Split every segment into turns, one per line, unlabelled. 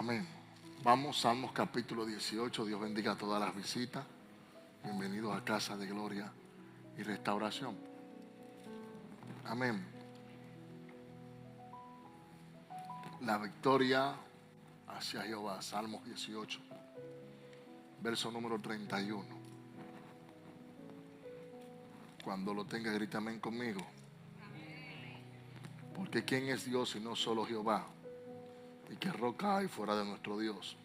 Amén. Vamos, Salmos capítulo 18. Dios bendiga a todas las visitas. Bienvenidos a Casa de Gloria y Restauración. Amén. La victoria hacia Jehová. Salmos 18, verso número 31. Cuando lo tenga, grita amén conmigo. Porque ¿quién es Dios si no solo Jehová? ¿Y qué roca hay fuera de nuestro Dios?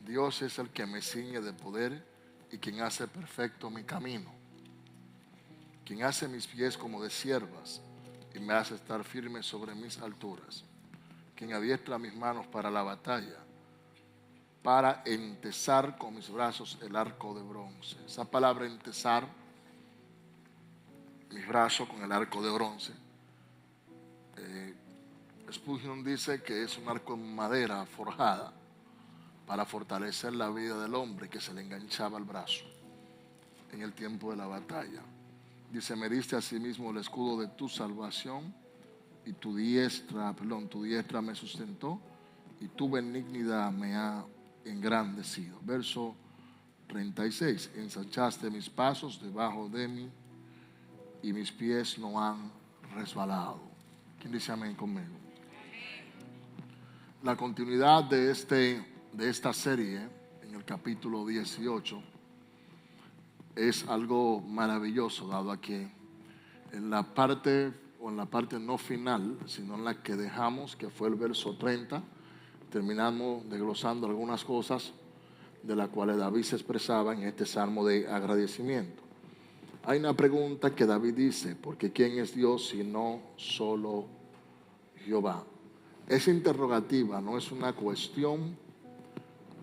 Dios es el que me ciñe de poder y quien hace perfecto mi camino, quien hace mis pies como de ciervas y me hace estar firme sobre mis alturas, quien adiestra mis manos para la batalla, para entesar con mis brazos el arco de bronce. Esa palabra entesar mis brazos con el arco de bronce, Spurgeon dice que es un arco en madera forjada para fortalecer la vida del hombre que se le enganchaba al brazo en el tiempo de la batalla. Dice, me diste a sí mismo el escudo de tu salvación y tu diestra me sustentó y tu benignidad me ha engrandecido. Verso 36, ensanchaste mis pasos debajo de mí y mis pies no han resbalado. ¿Quién dice amén conmigo? La continuidad de esta serie en el capítulo 18 es algo maravilloso, dado a que en la parte no final, sino en la que dejamos, que fue el verso 30, terminamos desglosando algunas cosas de las cuales David se expresaba en este salmo de agradecimiento. Hay una pregunta que David dice, porque ¿quién es Dios si no solo Jehová? Esa interrogativa no es una cuestión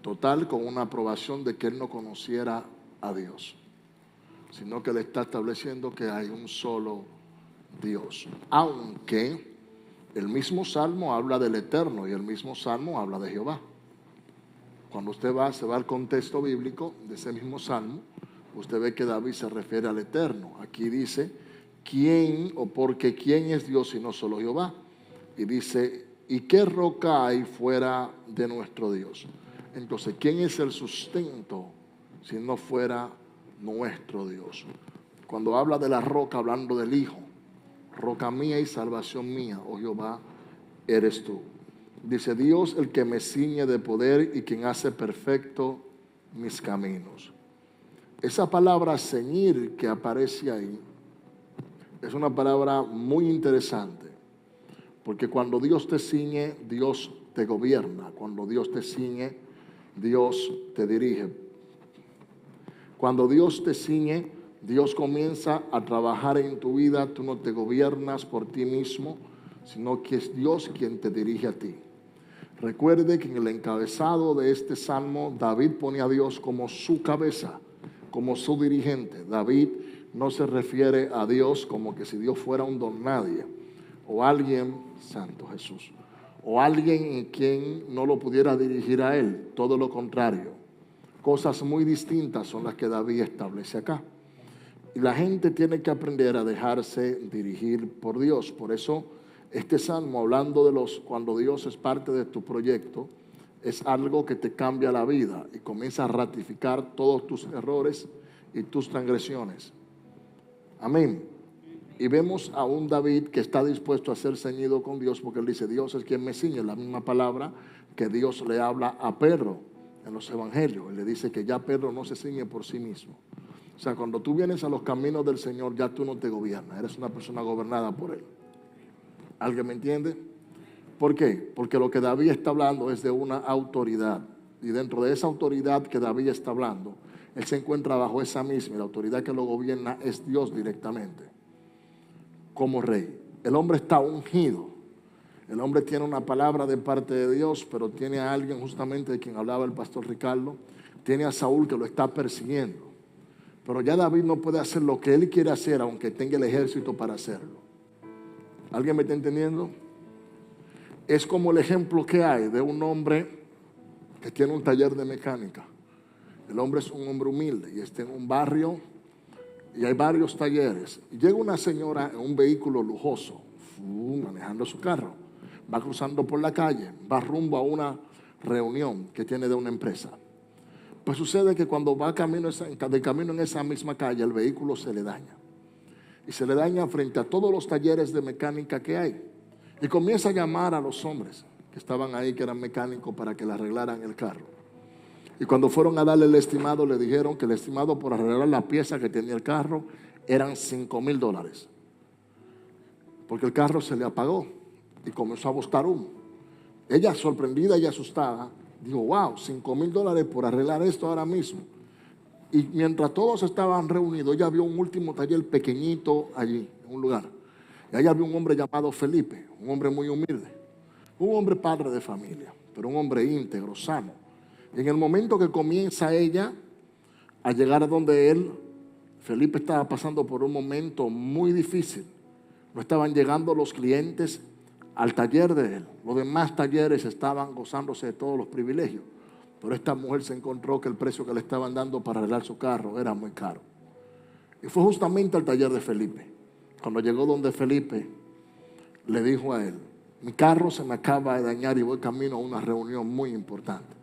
total con una aprobación de que él no conociera a Dios, sino que le está estableciendo que hay un solo Dios. Aunque el mismo salmo habla del eterno y el mismo salmo habla de Jehová. Cuando usted se va al contexto bíblico de ese mismo salmo, usted ve que David se refiere al eterno. Aquí dice, ¿quién o porque quién es Dios si no solo Jehová? Y dice, ¿y qué roca hay fuera de nuestro Dios? Entonces, ¿quién es el sustento si no fuera nuestro Dios? Cuando habla de la roca, hablando del Hijo, roca mía y salvación mía, oh Jehová, eres tú. Dice, Dios el que me ciñe de poder y quien hace perfecto mis caminos. Esa palabra ceñir que aparece ahí es una palabra muy interesante, porque cuando Dios te ciñe, Dios te gobierna. Cuando Dios te ciñe, Dios te dirige. Cuando Dios te ciñe, Dios comienza a trabajar en tu vida. Tú no te gobiernas por ti mismo, sino que es Dios quien te dirige a ti. Recuerde que en el encabezado de este salmo, David pone a Dios como su cabeza, como su dirigente. David no se refiere a Dios como que si Dios fuera un don nadie, o alguien, Santo Jesús, o alguien en quien no lo pudiera dirigir a él. Todo lo contrario, cosas muy distintas son las que David establece acá. Y la gente tiene que aprender a dejarse dirigir por Dios. Por eso este salmo, hablando de cuando Dios es parte de tu proyecto, es algo que te cambia la vida y comienza a ratificar todos tus errores y tus transgresiones. Amén. Y vemos a un David que está dispuesto a ser ceñido con Dios, porque él dice, Dios es quien me ciñe. La misma palabra que Dios le habla a Pedro en los evangelios. Él le dice que ya Pedro no se ciñe por sí mismo. O sea, cuando tú vienes a los caminos del Señor, ya tú no te gobiernas, eres una persona gobernada por Él. ¿Alguien me entiende? ¿Por qué? Porque lo que David está hablando es de una autoridad. Y dentro de esa autoridad que David está hablando, él se encuentra bajo esa misma. Y la autoridad que lo gobierna es Dios directamente, como rey. El hombre está ungido. El hombre tiene una palabra de parte de Dios, pero tiene a alguien, justamente de quien hablaba el pastor Ricardo, tiene a Saúl que lo está persiguiendo. Pero ya David no puede hacer lo que él quiere hacer, aunque tenga el ejército para hacerlo. ¿Alguien me está entendiendo? Es como el ejemplo que hay de un hombre que tiene un taller de mecánica. El hombre es un hombre humilde y está en un barrio y hay varios talleres. Y llega una señora en un vehículo lujoso, manejando su carro. va cruzando por la calle, va rumbo a una reunión que tiene de una empresa. Pues sucede que cuando va de camino en esa misma calle, el vehículo se le daña. Y se le daña frente a todos los talleres de mecánica que hay. Y comienza a llamar a los hombres que estaban ahí, que eran mecánicos, para que le arreglaran el carro. Y cuando fueron a darle el estimado, le dijeron que el estimado por arreglar la pieza que tenía el carro eran $5,000. Porque el carro se le apagó y comenzó a botar humo. Ella, sorprendida y asustada, dijo: wow, $5,000 por arreglar esto ahora mismo. Y mientras todos estaban reunidos, ella vio un último taller pequeñito allí, en un lugar. Y allá vio un hombre llamado Felipe, un hombre muy humilde, un hombre padre de familia, pero un hombre íntegro, sano. Y en el momento que comienza ella a llegar a donde él, Felipe estaba pasando por un momento muy difícil. No estaban llegando los clientes al taller de él. Los demás talleres estaban gozándose de todos los privilegios. Pero esta mujer se encontró que el precio que le estaban dando para arreglar su carro era muy caro. Y fue justamente al taller de Felipe. Cuando llegó donde Felipe, le dijo a él: mi carro se me acaba de dañar y voy camino a una reunión muy importante.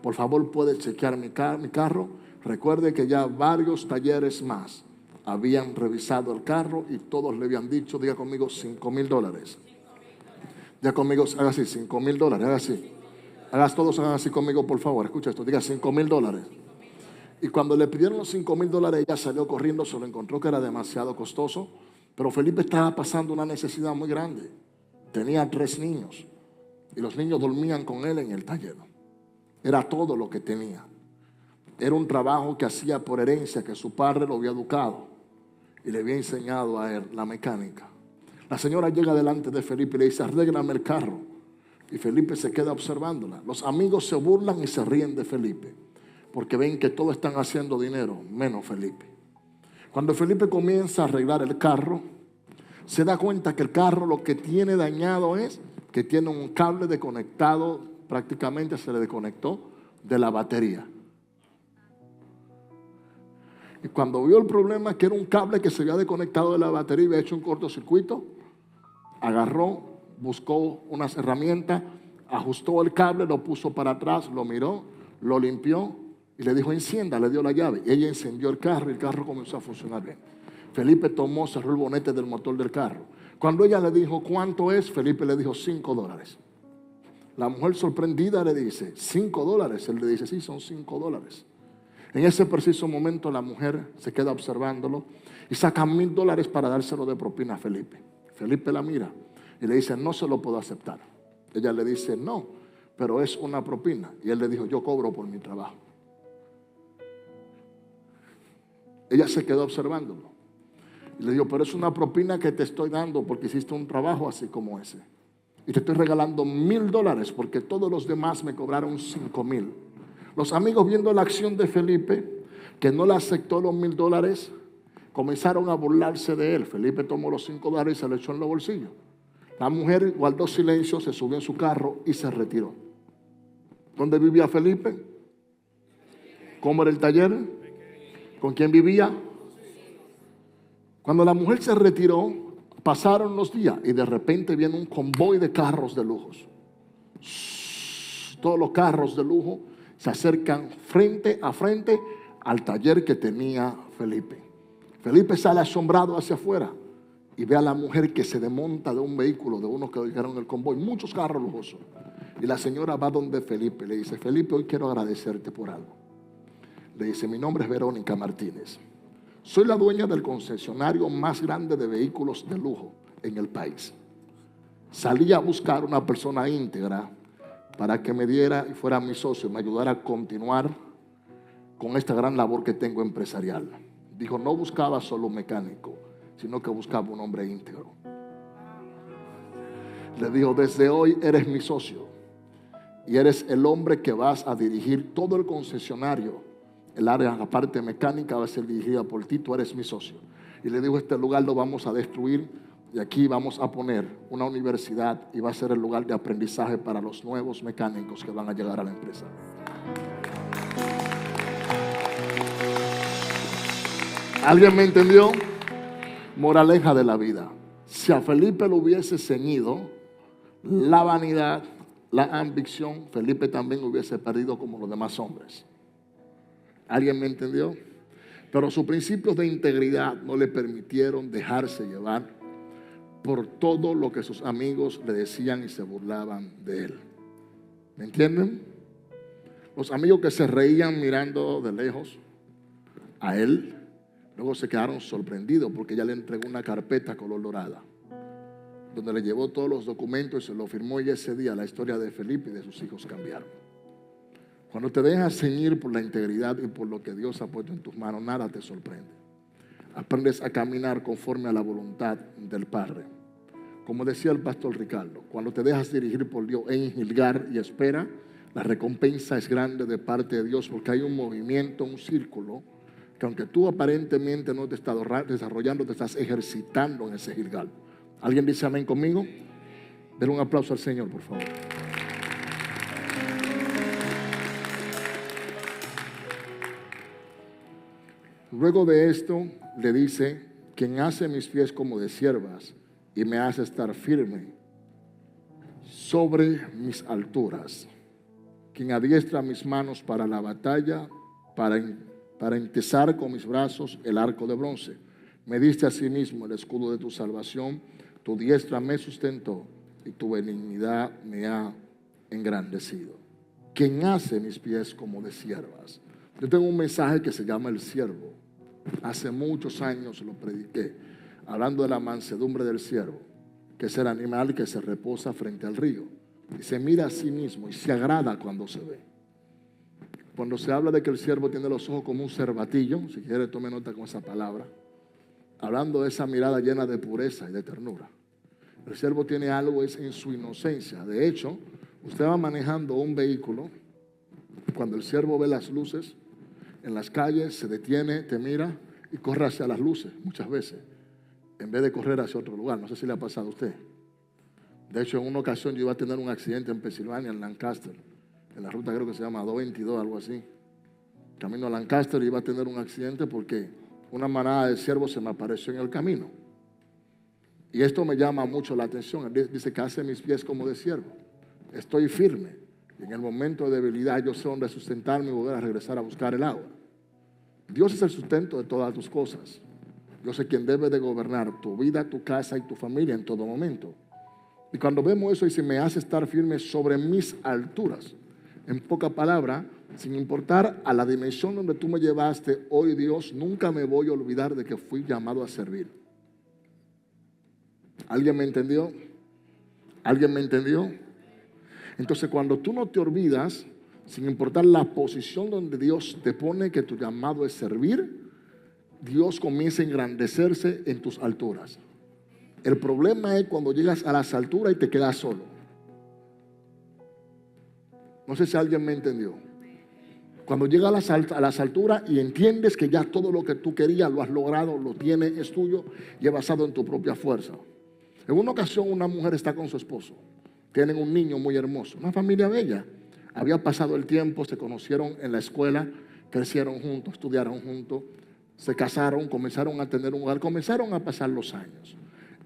Por favor, ¿puede chequear mi carro? Recuerde que ya varios talleres más habían revisado el carro y todos le habían dicho, diga conmigo, $5,000. Diga conmigo, haga así, $5,000, haga así. Todos hagan así conmigo, por favor. Escucha esto, diga $5,000. Y cuando le pidieron los $5,000, ella salió corriendo, se lo encontró que era demasiado costoso. Pero Felipe estaba pasando una necesidad muy grande. Tenía 3 niños y los niños dormían con él en el taller. Era todo lo que tenía. Era un trabajo que hacía por herencia, que su padre lo había educado y le había enseñado a él la mecánica. La señora llega delante de Felipe y le dice: arréglame el carro. Y Felipe se queda observándola. Los amigos se burlan y se ríen de Felipe, porque ven que todos están haciendo dinero, menos Felipe. Cuando Felipe comienza a arreglar el carro, se da cuenta que el carro lo que tiene dañado es que tiene un cable desconectado, prácticamente se le desconectó de la batería. Y cuando vio el problema, que era un cable que se había desconectado de la batería y había hecho un cortocircuito, agarró, buscó unas herramientas, ajustó el cable, lo puso para atrás, lo miró, lo limpió y le dijo: encienda, le dio la llave. Y ella encendió el carro y el carro comenzó a funcionar bien. Felipe tomó, cerró el bonete del motor del carro. Cuando ella le dijo: ¿cuánto es? Felipe le dijo: $5. La mujer, sorprendida, le dice: $5. Él le dice: sí, son $5. En ese preciso momento la mujer se queda observándolo y saca $1,000 para dárselo de propina a Felipe. Felipe la mira y le dice: no se lo puedo aceptar. Ella le dice: no, pero es una propina. Y él le dijo: yo cobro por mi trabajo. Ella se quedó observándolo y le dijo: pero es una propina que te estoy dando porque hiciste un trabajo así como ese. Y te estoy regalando $1,000 porque todos los demás me cobraron $5,000. Los amigos, viendo la acción de Felipe, que no le aceptó los $1,000, comenzaron a burlarse de él. Felipe tomó los $5 y se lo echó en los bolsillos. La mujer guardó silencio, se subió en su carro y se retiró. ¿Dónde vivía Felipe? ¿Cómo era el taller? ¿Con quién vivía? Cuando la mujer se retiró, pasaron los días y de repente viene un convoy de carros de lujos. Todos los carros de lujo se acercan frente a frente al taller que tenía Felipe. Felipe sale asombrado hacia afuera y ve a la mujer que se desmonta de un vehículo, de unos que llegaron en el convoy, muchos carros lujosos. Y la señora va donde Felipe, le dice: Felipe, hoy quiero agradecerte por algo. Le dice: mi nombre es Verónica Martínez. Soy la dueña del concesionario más grande de vehículos de lujo en el país. Salí a buscar una persona íntegra para que me diera y fuera mi socio, me ayudara a continuar con esta gran labor que tengo empresarial. Dijo: no buscaba solo un mecánico, sino que buscaba un hombre íntegro. Le dijo: desde hoy eres mi socio y eres el hombre que vas a dirigir todo el concesionario. El área, la parte mecánica, va a ser dirigida por ti, tú eres mi socio. Y le dijo: este lugar lo vamos a destruir y aquí vamos a poner una universidad y va a ser el lugar de aprendizaje para los nuevos mecánicos que van a llegar a la empresa. ¿Alguien me entendió? Moraleja de la vida: si a Felipe lo hubiese ceñido la vanidad, la ambición, Felipe también hubiese perdido como los demás hombres. ¿Alguien me entendió? Pero sus principios de integridad no le permitieron dejarse llevar por todo lo que sus amigos le decían y se burlaban de él. ¿Me entienden? Los amigos que se reían mirando de lejos a él, luego se quedaron sorprendidos porque ella le entregó una carpeta color dorada, donde le llevó todos los documentos y se lo firmó, y ese día la historia de Felipe y de sus hijos cambiaron. Cuando te dejas ceñir por la integridad y por lo que Dios ha puesto en tus manos, nada te sorprende. Aprendes a caminar conforme a la voluntad del Padre. Como decía el pastor Ricardo, cuando te dejas dirigir por Dios en Gilgal y espera, la recompensa es grande de parte de Dios, porque hay un movimiento, un círculo, que aunque tú aparentemente no te estás desarrollando, te estás ejercitando en ese Gilgal. ¿Alguien dice amén conmigo? Den un aplauso al Señor, por favor. Luego de esto le dice: quien hace mis pies como de siervas y me hace estar firme sobre mis alturas, quien adiestra mis manos para la batalla, para entesar con mis brazos el arco de bronce. Me diste a sí mismo el escudo de tu salvación, tu diestra me sustentó y tu benignidad me ha engrandecido. Quien hace mis pies como de siervas. Yo tengo un mensaje que se llama El Siervo. Hace muchos años lo prediqué, hablando de la mansedumbre del siervo, que es el animal que se reposa frente al río y se mira a sí mismo y se agrada cuando se ve. Cuando se habla de que el siervo tiene los ojos como un cervatillo, si quiere tome nota con esa palabra, hablando de esa mirada llena de pureza y de ternura. El siervo tiene algo es en su inocencia. De hecho, usted va manejando un vehículo, cuando el siervo ve las luces en las calles, se detiene, te mira y corre hacia las luces muchas veces, en vez de correr hacia otro lugar. No sé si le ha pasado a usted. De hecho, en una ocasión yo iba a tener un accidente en Pensilvania, en Lancaster, en la ruta creo que se llama 222, algo así. Camino a Lancaster, iba a tener un accidente porque una manada de ciervos se me apareció en el camino. Y esto me llama mucho la atención. Él dice que hace mis pies como de siervo. Estoy firme. Y en el momento de debilidad yo sé dónde sustentarme y volver a regresar a buscar el agua. Dios es el sustento de todas tus cosas. Yo sé quién debe de gobernar tu vida, tu casa y tu familia en todo momento. Y cuando vemos eso, dice, me hace estar firme sobre mis alturas. En poca palabra, sin importar a la dimensión donde tú me llevaste, hoy Dios, nunca me voy a olvidar de que fui llamado a servir. ¿Alguien me entendió? ¿Alguien me entendió? Entonces, cuando tú no te olvidas, sin importar la posición donde Dios te pone, que tu llamado es servir, Dios comienza a engrandecerse en tus alturas. El problema es cuando llegas a las alturas y te quedas solo. No sé si alguien me entendió. Cuando llegas a las alturas y entiendes que ya todo lo que tú querías lo has logrado, lo tienes, es tuyo y es basado en tu propia fuerza. En una ocasión una mujer está con su esposo. Tienen un niño muy hermoso, una familia bella. Había pasado el tiempo, se conocieron en la escuela, crecieron juntos, estudiaron juntos, se casaron, comenzaron a tener un hogar, comenzaron a pasar los años.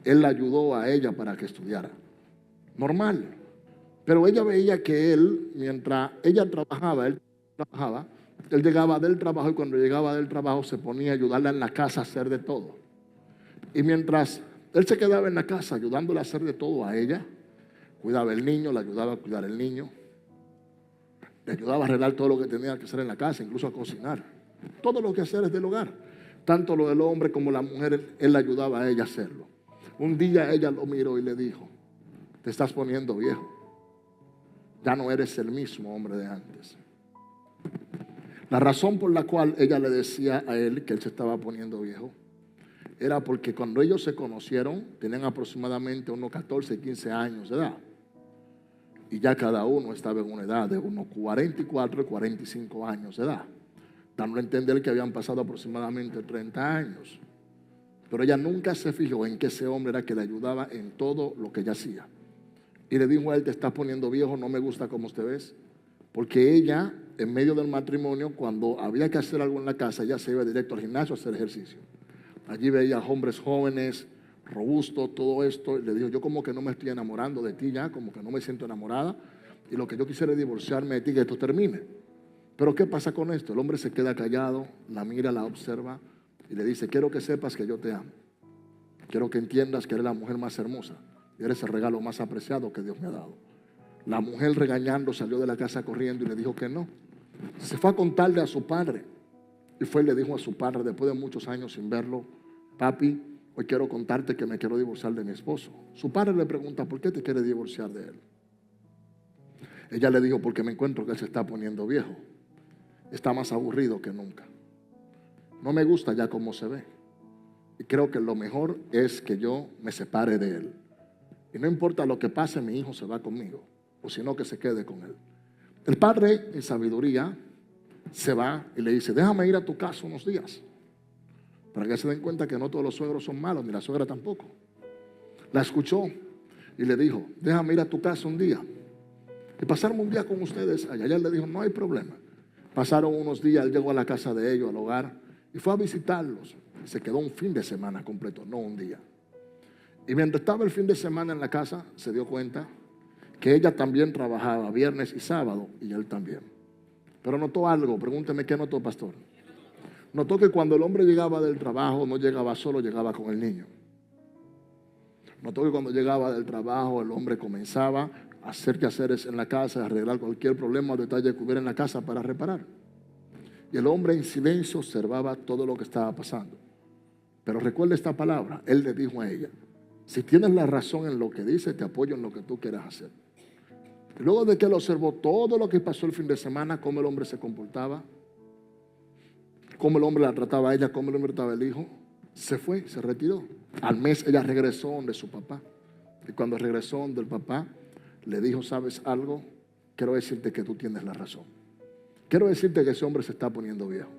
Él la ayudó a ella para que estudiara. Normal. Pero ella veía que él, mientras ella trabajaba, él llegaba del trabajo y cuando llegaba del trabajo se ponía a ayudarla en la casa a hacer de todo. Y mientras él se quedaba en la casa ayudándola a hacer de todo a ella, cuidaba el niño, le ayudaba a cuidar el niño, le ayudaba a arreglar todo lo que tenía que hacer en la casa, incluso a cocinar. Todo lo que hacer es del hogar. Tanto lo del hombre como la mujer, él le ayudaba a ella a hacerlo. Un día ella lo miró y le dijo, te estás poniendo viejo. Ya no eres el mismo hombre de antes. La razón por la cual ella le decía a él que él se estaba poniendo viejo era porque cuando ellos se conocieron, tenían aproximadamente unos 14, 15 años de edad. Y ya cada uno estaba en una edad de unos 44 y 45 años de edad. Dando a entender que habían pasado aproximadamente 30 años. Pero ella nunca se fijó en que ese hombre era que le ayudaba en todo lo que ella hacía. Y le dijo a él, te estás poniendo viejo, no me gusta cómo te ves. Porque ella, en medio del matrimonio, cuando había que hacer algo en la casa, ella se iba directo al gimnasio a hacer ejercicio. Allí veía hombres jóvenes, robusto, todo esto. Y le dijo, yo como que no me estoy enamorando de ti ya, como que no me siento enamorada. Y lo que yo quisiera es divorciarme de ti, que esto termine. Pero ¿qué pasa con esto? El hombre se queda callado, la mira, la observa y le dice, quiero que sepas que yo te amo. Quiero que entiendas que eres la mujer más hermosa y eres el regalo más apreciado que Dios me ha dado. La mujer regañando salió de la casa corriendo y le dijo que no. Se fue a contarle a su padre. Y fue y le dijo a su padre, después de muchos años sin verlo, papi, hoy quiero contarte que me quiero divorciar de mi esposo. Su padre le pregunta, ¿por qué te quieres divorciar de él? Ella le dijo, porque me encuentro que él se está poniendo viejo. Está más aburrido que nunca. No me gusta ya cómo se ve. Y creo que lo mejor es que yo me separe de él. Y no importa lo que pase, mi hijo se va conmigo. O si no, que se quede con él. El padre, en sabiduría, se va y le dice, déjame ir a tu casa unos días. Para que se den cuenta que no todos los suegros son malos, ni la suegra tampoco. La escuchó y le dijo, déjame ir a tu casa un día. Y pasarme un día con ustedes allá. Ella le dijo, no hay problema. Pasaron unos días, él llegó a la casa de ellos, al hogar, y fue a visitarlos. Se quedó un fin de semana completo, no un día. Y mientras estaba el fin de semana en la casa, se dio cuenta que ella también trabajaba viernes y sábado, y él también. Pero notó algo, pregúnteme qué notó, pastor. Notó que cuando el hombre llegaba del trabajo, no llegaba solo, llegaba con el niño. Notó que cuando llegaba del trabajo, el hombre comenzaba a hacer quehaceres en la casa, a arreglar cualquier problema o detalle que hubiera en la casa para reparar. Y el hombre en silencio observaba todo lo que estaba pasando. Pero recuerda esta palabra, él le dijo a ella, si tienes la razón en lo que dice, te apoyo en lo que tú quieras hacer. Y luego de que él observó todo lo que pasó el fin de semana, cómo el hombre se comportaba, cómo el hombre la trataba a ella, cómo el hombre trataba al hijo, se fue, se retiró. Al mes ella regresó donde su papá. Y cuando regresó donde el papá, le dijo, ¿sabes algo? Quiero decirte que tú tienes la razón. Quiero decirte que ese hombre se está poniendo viejo.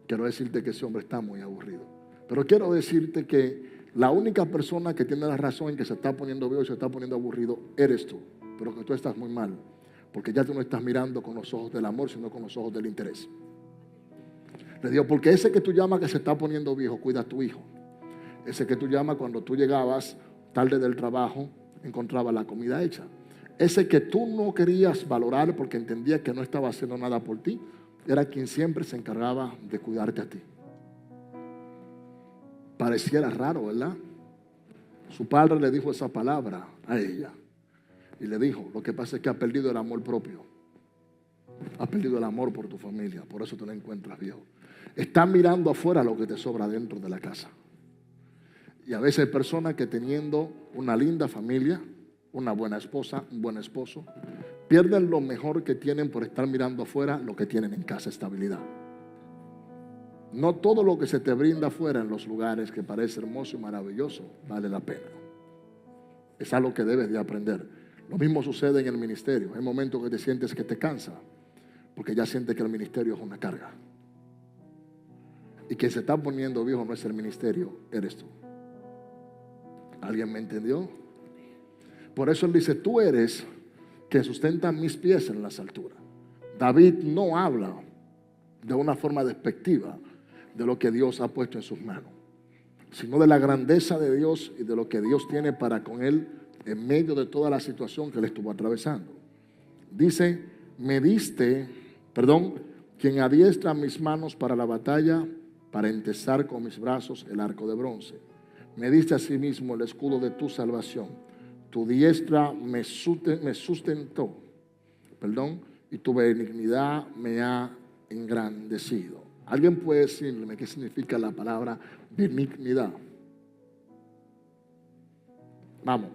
Quiero decirte que ese hombre está muy aburrido. Pero quiero decirte que la única persona que tiene la razón en que se está poniendo viejo y se está poniendo aburrido eres tú. Pero que tú estás muy mal. Porque ya tú no estás mirando con los ojos del amor, sino con los ojos del interés. Le digo, porque ese que tú llamas que se está poniendo viejo, cuida a tu hijo. Ese que tú llamas cuando tú llegabas tarde del trabajo, encontraba la comida hecha. Ese que tú no querías valorar porque entendía que no estaba haciendo nada por ti, era quien siempre se encargaba de cuidarte a ti. Pareciera raro, ¿verdad? Su padre le dijo esa palabra a ella. Y le dijo, lo que pasa es que ha perdido el amor propio. Ha perdido el amor por tu familia, por eso te lo encuentras viejo. Está mirando afuera lo que te sobra dentro de la casa. Y a veces hay personas que teniendo una linda familia, una buena esposa, un buen esposo, pierden lo mejor que tienen por estar mirando afuera lo que tienen en casa, estabilidad. No todo lo que se te brinda afuera en los lugares que parece hermoso y maravilloso vale la pena. Es algo que debes de aprender. Lo mismo sucede en el ministerio. Hay momentos que te sientes que te cansa porque ya sientes que el ministerio es una carga. Y quien se está poniendo viejo no es el ministerio, eres tú. ¿Alguien me entendió? Por eso él dice, tú eres quien sustenta mis pies en las alturas. David no habla de una forma despectiva de lo que Dios ha puesto en sus manos, sino de la grandeza de Dios y de lo que Dios tiene para con él en medio de toda la situación que él estuvo atravesando. Dice, quien adiestra mis manos para la batalla, para entesar con mis brazos el arco de bronce. Me diste asimismo el escudo de tu salvación. Tu diestra me sustentó, y tu benignidad me ha engrandecido. ¿Alguien puede decirme qué significa la palabra benignidad? Vamos.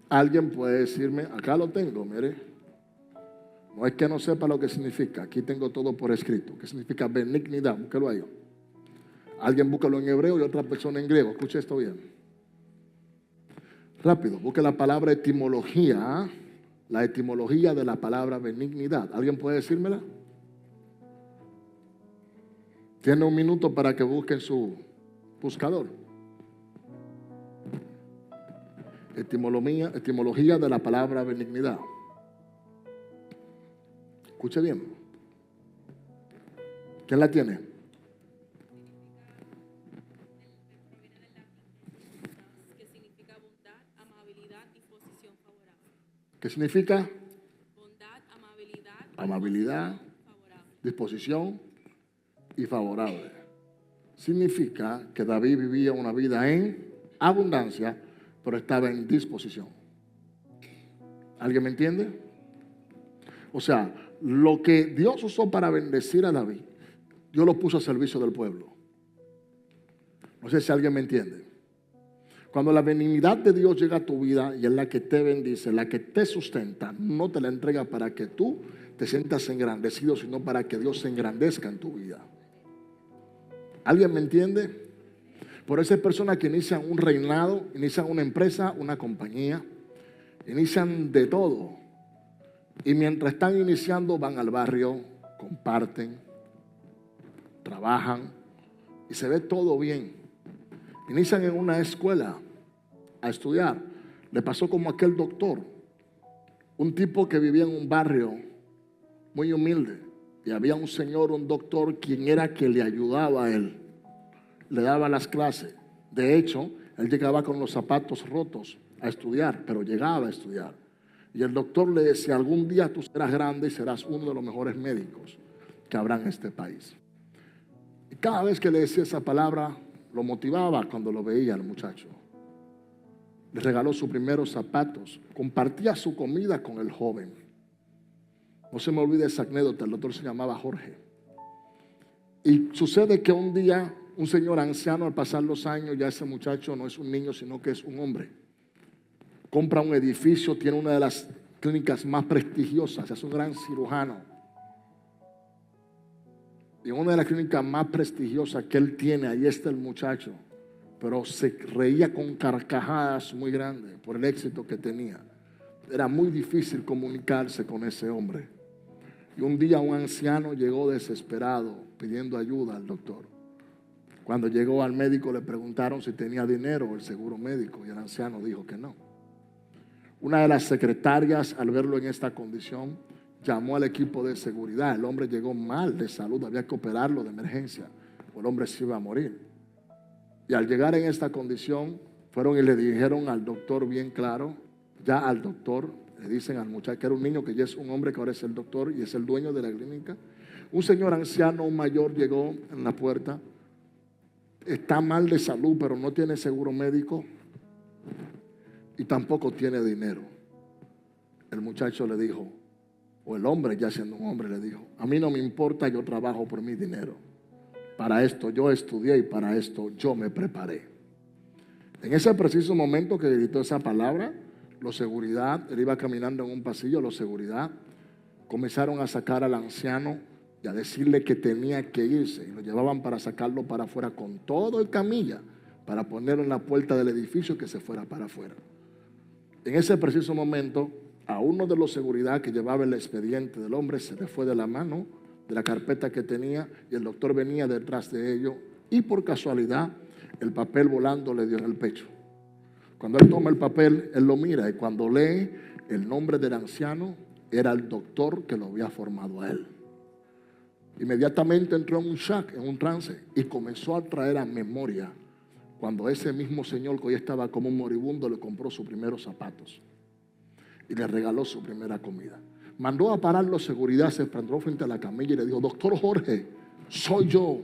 Alguien puede decirme, acá lo tengo, mire. No es que no sepa lo que significa, aquí tengo todo por escrito. ¿Qué significa benignidad? Búsquelo ahí. Alguien búscalo en hebreo y otra persona en griego. Escuche esto bien. Rápido, busque la palabra etimología. La etimología de la palabra benignidad. ¿Alguien puede decírmela? Tiene un minuto para que busquen su buscador. Etimología de la palabra benignidad. Escuche bien. ¿Quién la tiene?
Que significa bondad, amabilidad, disposición favorable.
¿Qué significa?
Bondad, amabilidad,
Amabilidad,
favorable.
disposición y favorable. Significa que David vivía una vida en abundancia, pero estaba en disposición. ¿Alguien me entiende? O sea, lo que Dios usó para bendecir a David, Dios lo puso a servicio del pueblo. No sé si alguien me entiende. Cuando la benignidad de Dios llega a tu vida y es la que te bendice, la que te sustenta, no te la entrega para que tú te sientas engrandecido, sino para que Dios se engrandezca en tu vida. ¿Alguien me entiende? Por eso hay personas que inician un reinado, inician una empresa, una compañía, inician de todo. Y mientras están iniciando van al barrio, comparten, trabajan y se ve todo bien. Inician en una escuela a estudiar. Le pasó como aquel doctor, un tipo que vivía en un barrio muy humilde y había un señor, un doctor, quien era que le ayudaba a él, le daba las clases. De hecho, él llegaba con los zapatos rotos a estudiar, pero llegaba a estudiar. Y el doctor le decía: algún día tú serás grande y serás uno de los mejores médicos que habrá en este país. Y cada vez que le decía esa palabra, lo motivaba cuando lo veía al muchacho. Le regaló sus primeros zapatos, compartía su comida con el joven. No se me olvide esa anécdota, el doctor se llamaba Jorge. Y sucede que un día, un señor anciano, al pasar los años, ya ese muchacho no es un niño, sino que es un hombre, compra un edificio, tiene una de las clínicas más prestigiosas, es un gran cirujano. Y en una de las clínicas más prestigiosas que él tiene, ahí está el muchacho, pero se reía con carcajadas muy grandes por el éxito que tenía. Era muy difícil comunicarse con ese hombre. Y un día un anciano llegó desesperado pidiendo ayuda al doctor. Cuando llegó al médico le preguntaron si tenía dinero o el seguro médico, y el anciano dijo que no. Una de las secretarias, al verlo en esta condición, llamó al equipo de seguridad. El hombre llegó mal de salud, había que operarlo de emergencia, o el hombre se iba a morir. Y al llegar en esta condición, fueron y le dijeron al doctor bien claro, ya al doctor, le dicen al muchacho, que era un niño, que ya es un hombre, que ahora es el doctor y es el dueño de la clínica. Un señor anciano, un mayor, llegó en la puerta, está mal de salud, pero no tiene seguro médico y tampoco tiene dinero. El muchacho le dijo, o el hombre, ya siendo un hombre, le dijo: a mí no me importa, yo trabajo por mi dinero. Para esto yo estudié y para esto yo me preparé. En ese preciso momento que gritó esa palabra, los seguridad, él iba caminando en un pasillo, los seguridad comenzaron a sacar al anciano y a decirle que tenía que irse. Y lo llevaban para sacarlo para afuera con todo el camilla, para ponerlo en la puerta del edificio, que se fuera para afuera. En ese preciso momento, a uno de los seguridad que llevaba el expediente del hombre se le fue de la mano, de la carpeta que tenía, y el doctor venía detrás de ello, y por casualidad el papel volando le dio en el pecho. Cuando él toma el papel, él lo mira, y cuando lee el nombre del anciano, era el doctor que lo había formado a él. Inmediatamente entró en un shock, en un trance, y comenzó a traer a memoria cuando ese mismo señor, que hoy estaba como un moribundo, le compró sus primeros zapatos y le regaló su primera comida. Mandó a parar los seguridad, se plantó frente a la camilla y le dijo: doctor Jorge, soy yo.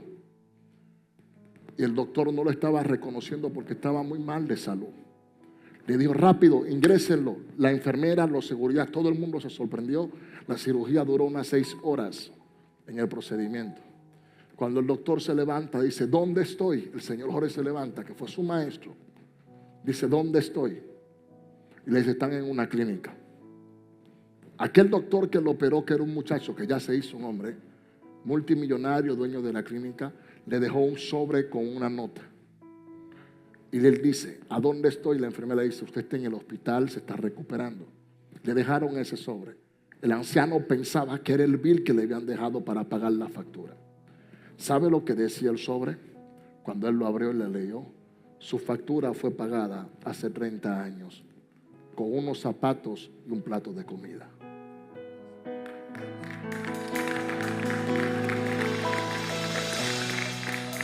Y el doctor no lo estaba reconociendo porque estaba muy mal de salud. Le dijo: rápido, ingrésenlo. La enfermera, los seguridad, todo el mundo se sorprendió. La cirugía duró unas 6 horas en el procedimiento. Cuando el doctor se levanta, dice: ¿dónde estoy? El señor Jorge se levanta, que fue su maestro. Dice: ¿dónde estoy? Y le dice: están en una clínica. Aquel doctor que lo operó, que era un muchacho que ya se hizo un hombre, multimillonario, dueño de la clínica, le dejó un sobre con una nota. Y él dice: ¿a dónde estoy? La enfermera dice: usted está en el hospital, se está recuperando. Le dejaron ese sobre. El anciano pensaba que era el bill que le habían dejado para pagar la factura. ¿Sabe lo que decía el sobre? Cuando él lo abrió y le leyó, su factura fue pagada hace 30 años con unos zapatos y un plato de comida.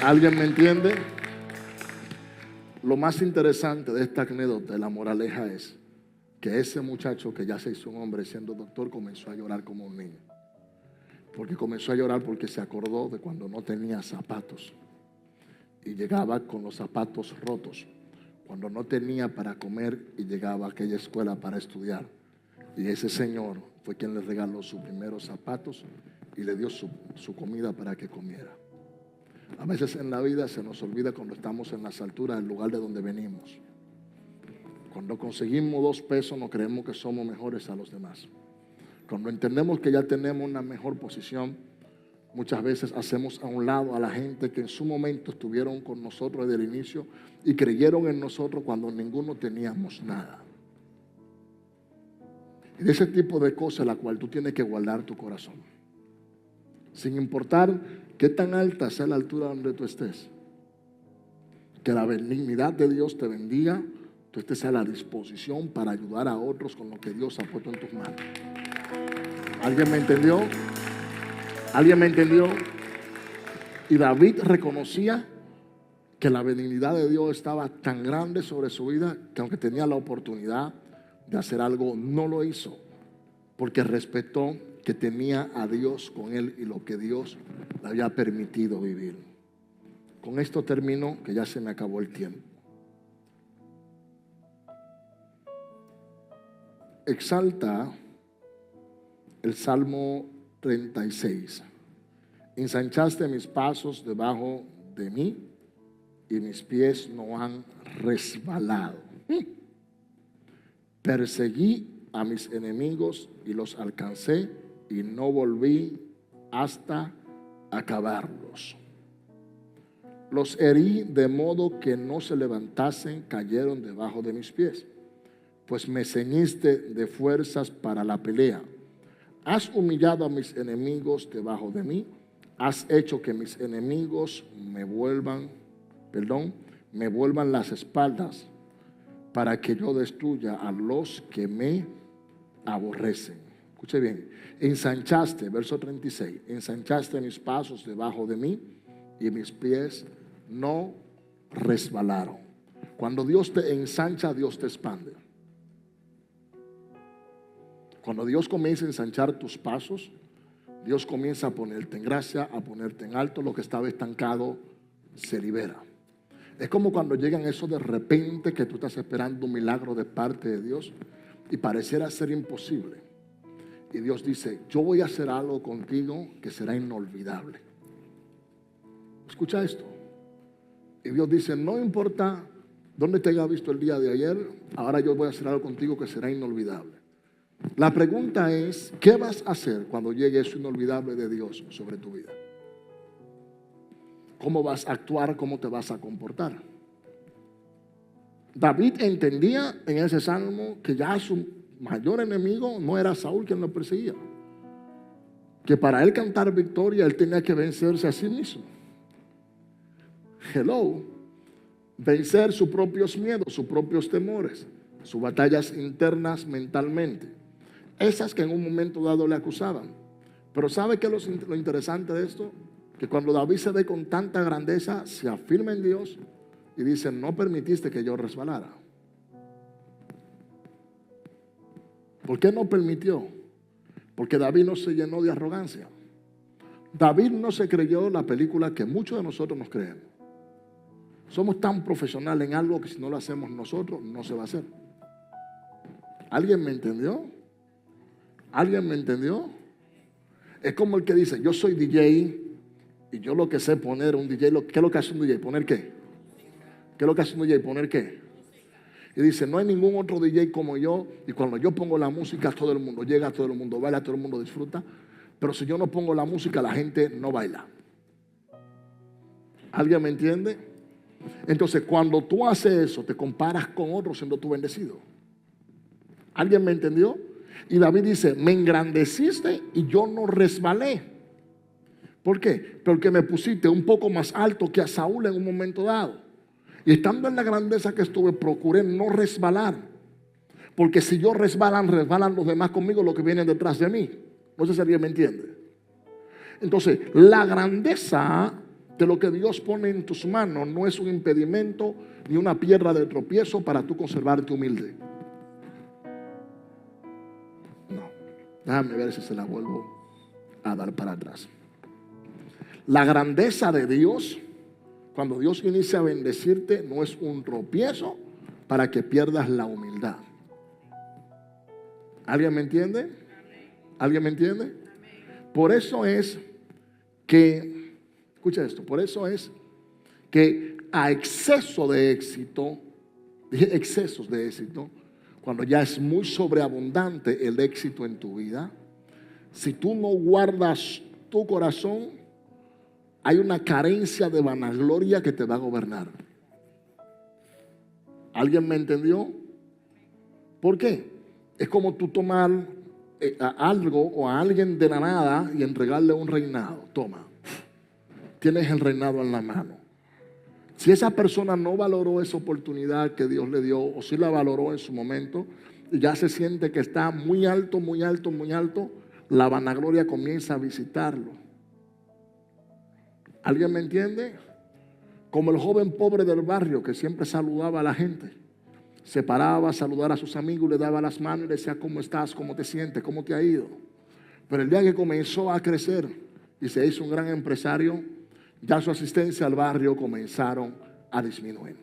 ¿Alguien me entiende? Lo más interesante de esta anécdota, la moraleja es que ese muchacho que ya se hizo un hombre siendo doctor comenzó a llorar como un niño. Porque comenzó a llorar porque se acordó de cuando no tenía zapatos y llegaba con los zapatos rotos, cuando no tenía para comer y llegaba a aquella escuela para estudiar. Y ese señor fue quien le regaló sus primeros zapatos y le dio su comida para que comiera. A veces en la vida se nos olvida cuando estamos en las alturas del lugar de donde venimos. Cuando conseguimos 2 pesos no creemos que somos mejores a los demás. Cuando entendemos que ya tenemos una mejor posición, muchas veces hacemos a un lado a la gente que en su momento estuvieron con nosotros desde el inicio y creyeron en nosotros cuando ninguno teníamos nada. Y de ese tipo de cosas la cual tú tienes que guardar tu corazón. Sin importar qué tan alta sea la altura donde tú estés. Que la benignidad de Dios te bendiga, tú estés a la disposición para ayudar a otros con lo que Dios ha puesto en tus manos. ¿Alguien me entendió? ¿Alguien me entendió? Y David reconocía que la benignidad de Dios estaba tan grande sobre su vida que aunque tenía la oportunidad de hacer algo, no lo hizo. Porque respetó que tenía a Dios con él y lo que Dios le había permitido vivir. Con esto termino, que ya se me acabó el tiempo. Exalta el Salmo 36. Ensanchaste mis pasos debajo de mí y mis pies no han resbalado. Perseguí a mis enemigos y los alcancé y no volví hasta acabarlos. Los herí de modo que no se levantasen, cayeron debajo de mis pies. Pues me ceñiste de fuerzas para la pelea. Has humillado a mis enemigos debajo de mí. Has hecho que mis enemigos me vuelvan las espaldas para que yo destruya a los que me aborrecen. Escuche bien. Ensanchaste, verso 36, ensanchaste mis pasos debajo de mí y mis pies no resbalaron. Cuando Dios te ensancha, Dios te expande. Cuando Dios comienza a ensanchar tus pasos, Dios comienza a ponerte en gracia, a ponerte en alto. Lo que estaba estancado se libera. Es como cuando llegan eso de repente que tú estás esperando un milagro de parte de Dios y pareciera ser imposible. Y Dios dice, yo voy a hacer algo contigo que será inolvidable. Escucha esto. Y Dios dice, no importa dónde te haya visto el día de ayer, ahora yo voy a hacer algo contigo que será inolvidable. La pregunta es, ¿qué vas a hacer cuando llegue eso inolvidable de Dios sobre tu vida? ¿Cómo vas a actuar? ¿Cómo te vas a comportar? David entendía en ese salmo que ya su mayor enemigo no era Saúl quien lo perseguía. Que para él cantar victoria, él tenía que vencerse a sí mismo. Vencer sus propios miedos, sus propios temores, sus batallas internas mentalmente. Esas que en un momento dado le acusaban. Pero ¿sabe qué es lo interesante de esto? Que cuando David se ve con tanta grandeza, se afirma en Dios y dice, no permitiste que yo resbalara. ¿Por qué no permitió? Porque David no se llenó de arrogancia. David no se creyó la película que muchos de nosotros nos creemos. Somos tan profesionales en algo que si no lo hacemos nosotros, no se va a hacer. ¿Alguien me entendió? ¿Alguien me entendió? Es como el que dice, yo soy DJ y yo lo que sé poner un DJ, ¿qué es lo que hace un DJ? ¿Poner qué? ¿Qué es lo que hace un DJ? ¿Poner qué? Y dice, no hay ningún otro DJ como yo, y cuando yo pongo la música todo el mundo llega, todo el mundo baila, todo el mundo disfruta, pero si yo no pongo la música la gente no baila. ¿Alguien me entiende? Entonces cuando tú haces eso te comparas con otros siendo tú bendecido. ¿Alguien me entendió? Y David dice, me engrandeciste y yo no resbalé. ¿Por qué? Porque me pusiste un poco más alto que a Saúl en un momento dado. Y estando en la grandeza que estuve, procuré no resbalar. Porque si yo resbalan los demás conmigo, los que vienen detrás de mí. No sé si alguien me entiende. Entonces, la grandeza Que lo que Dios pone en tus manos no es un impedimento ni una piedra de tropiezo para tú conservarte humilde. No. Déjame ver si se la vuelvo a dar para atrás. La grandeza de Dios, cuando Dios inicia a bendecirte, no es un tropiezo para que pierdas la humildad. ¿Alguien me entiende? ¿Alguien me entiende? Por eso es que, escucha esto, por eso es que a exceso de éxito, dije excesos de éxito, cuando ya es muy sobreabundante el éxito en tu vida, si tú no guardas tu corazón, hay una carencia de vanagloria que te va a gobernar. ¿Alguien me entendió? ¿Por qué? Es como tú tomar a algo o a alguien de la nada y entregarle un reinado. Toma, tienes el reinado en la mano. Si esa persona no valoró esa oportunidad que Dios le dio, o si la valoró en su momento, y ya se siente que está muy alto, muy alto, muy alto, la vanagloria comienza a visitarlo. ¿Alguien me entiende? Como el joven pobre del barrio que siempre saludaba a la gente. Se paraba a saludar a sus amigos, le daba las manos y le decía: ¿cómo estás? ¿Cómo te sientes? ¿Cómo te ha ido? Pero el día que comenzó a crecer y se hizo un gran empresario, ya su asistencia al barrio comenzaron a disminuir.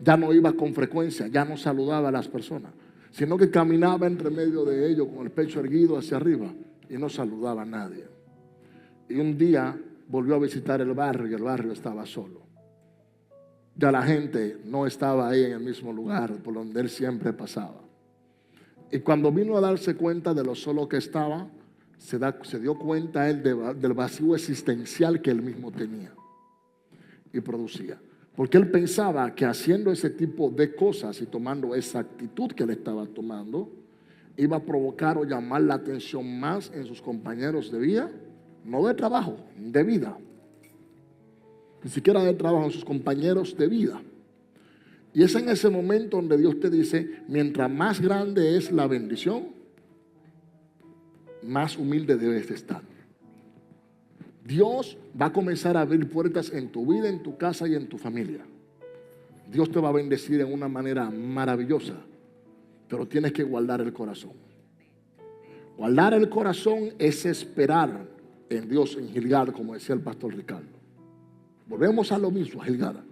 Ya no iba con frecuencia, ya no saludaba a las personas, sino que caminaba entre medio de ellos con el pecho erguido hacia arriba y no saludaba a nadie. Y un día volvió a visitar el barrio y el barrio estaba solo. Ya la gente no estaba ahí en el mismo lugar por donde él siempre pasaba. Y cuando vino a darse cuenta de lo solo que estaba, se dio cuenta él del vacío existencial que él mismo tenía y producía. Porque él pensaba que haciendo ese tipo de cosas y tomando esa actitud que él estaba tomando, iba a provocar o llamar la atención más en sus compañeros de vida, no de trabajo, de vida. Ni siquiera de trabajo, en sus compañeros de vida. Y es en ese momento donde Dios te dice: mientras más grande es la bendición, más humilde debes de estar. Dios va a comenzar a abrir puertas en tu vida, en tu casa y en tu familia. Dios te va a bendecir en una manera maravillosa, pero tienes que guardar el corazón. Guardar el corazón es esperar en Dios, en Gilgal, como decía el pastor Ricardo. Volvemos a lo mismo, a Gilgal.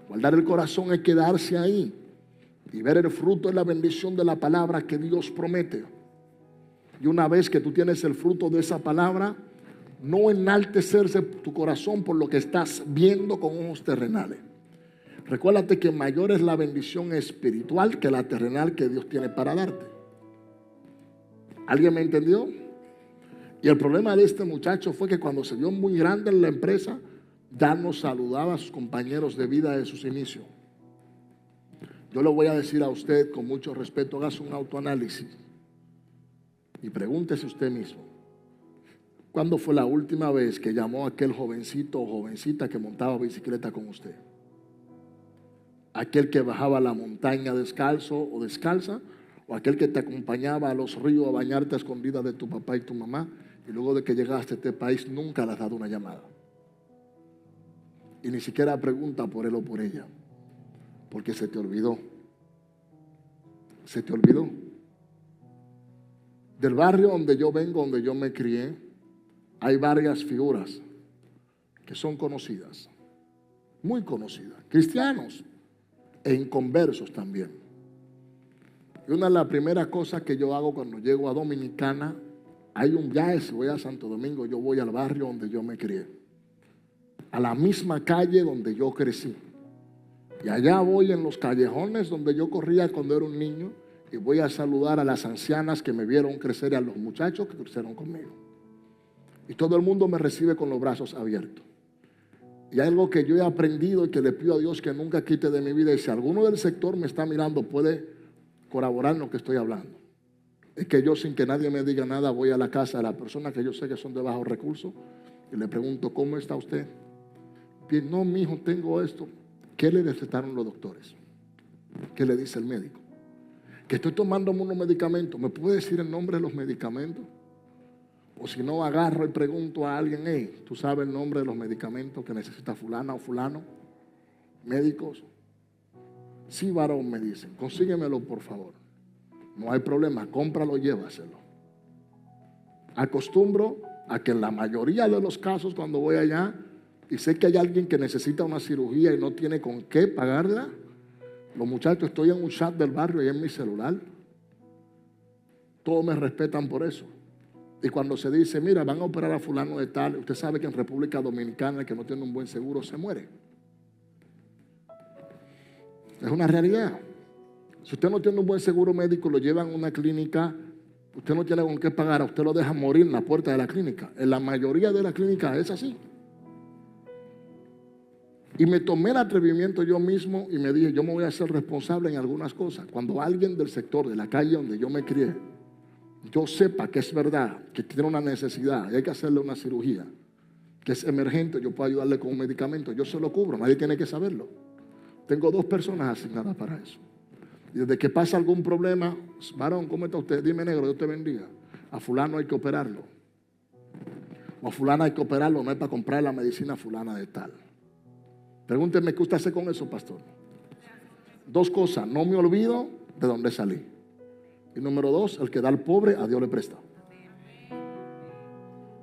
Guardar el corazón es quedarse ahí y ver el fruto de la bendición de la palabra que Dios promete. Y una vez que tú tienes el fruto de esa palabra, no enaltecerse tu corazón por lo que estás viendo con ojos terrenales. Recuérdate que mayor es la bendición espiritual que la terrenal que Dios tiene para darte. ¿Alguien me entendió? Y el problema de este muchacho fue que cuando se vio muy grande en la empresa, ya no saludaba a sus compañeros de vida de sus inicios. Yo le voy a decir a usted con mucho respeto: hágase un autoanálisis y pregúntese usted mismo: ¿cuándo fue la última vez que llamó a aquel jovencito o jovencita que montaba bicicleta con usted? Aquel que bajaba la montaña descalzo o descalza, o aquel que te acompañaba a los ríos a bañarte a escondidas de tu papá y tu mamá, y luego de que llegaste a este país nunca le has dado una llamada. Y ni siquiera pregunta por él o por ella, porque se te olvidó. Se te olvidó. Del barrio donde yo vengo, donde yo me crié, hay varias figuras que son conocidas, muy conocidas, cristianos e inconversos también. Y una de las primeras cosas que yo hago cuando llego a Dominicana, hay un viaje, si voy a Santo Domingo, yo voy al barrio donde yo me crié, a la misma calle donde yo crecí. Y allá voy en los callejones donde yo corría cuando era un niño, y voy a saludar a las ancianas que me vieron crecer y a los muchachos que crecieron conmigo. Y todo el mundo me recibe con los brazos abiertos. Y hay algo que yo he aprendido y que le pido a Dios que nunca quite de mi vida. Y si alguno del sector me está mirando, puede colaborar en lo que estoy hablando. Es que yo, sin que nadie me diga nada, voy a la casa de la persona que yo sé que son de bajos recursos y le pregunto: ¿cómo está usted? Bien, no, mijo, tengo esto. ¿Qué le recetaron los doctores? ¿Qué le dice el médico? Que estoy tomando unos medicamentos. ¿Me puede decir el nombre de los medicamentos? O si no, agarro y pregunto a alguien, hey, ¿tú sabes el nombre de los medicamentos que necesita fulana o fulano? Médicos. Sí, varón, me dicen, consíguemelo por favor. No hay problema, cómpralo, llévaselo. Acostumbro a que en la mayoría de los casos cuando voy allá y sé que hay alguien que necesita una cirugía y no tiene con qué pagarla, los muchachos, estoy en un chat del barrio y en mi celular. Todos me respetan por eso. Y cuando se dice, mira, van a operar a fulano de tal, usted sabe que en República Dominicana el que no tiene un buen seguro se muere. Es una realidad. Si usted no tiene un buen seguro médico, lo llevan a una clínica, usted no tiene con qué pagar, a usted lo dejan morir en la puerta de la clínica. En la mayoría de las clínicas es así. Y me tomé el atrevimiento yo mismo y me dije, yo me voy a hacer responsable en algunas cosas. Cuando alguien del sector, de la calle donde yo me crié, yo sepa que es verdad, que tiene una necesidad y hay que hacerle una cirugía, que es emergente, yo puedo ayudarle con un medicamento, yo se lo cubro, nadie tiene que saberlo. Tengo 2 personas asignadas para eso. Y desde que pasa algún problema, varón, ¿cómo está usted? Dime, negro, Dios te bendiga. A fulano hay que operarlo. O a fulana hay que operarlo, no es para comprar la medicina fulana de tal. Pregúnteme qué usted hace con eso, pastor. 2 cosas, no me olvido de dónde salí. Y número 2, el que da al pobre, a Dios le presta.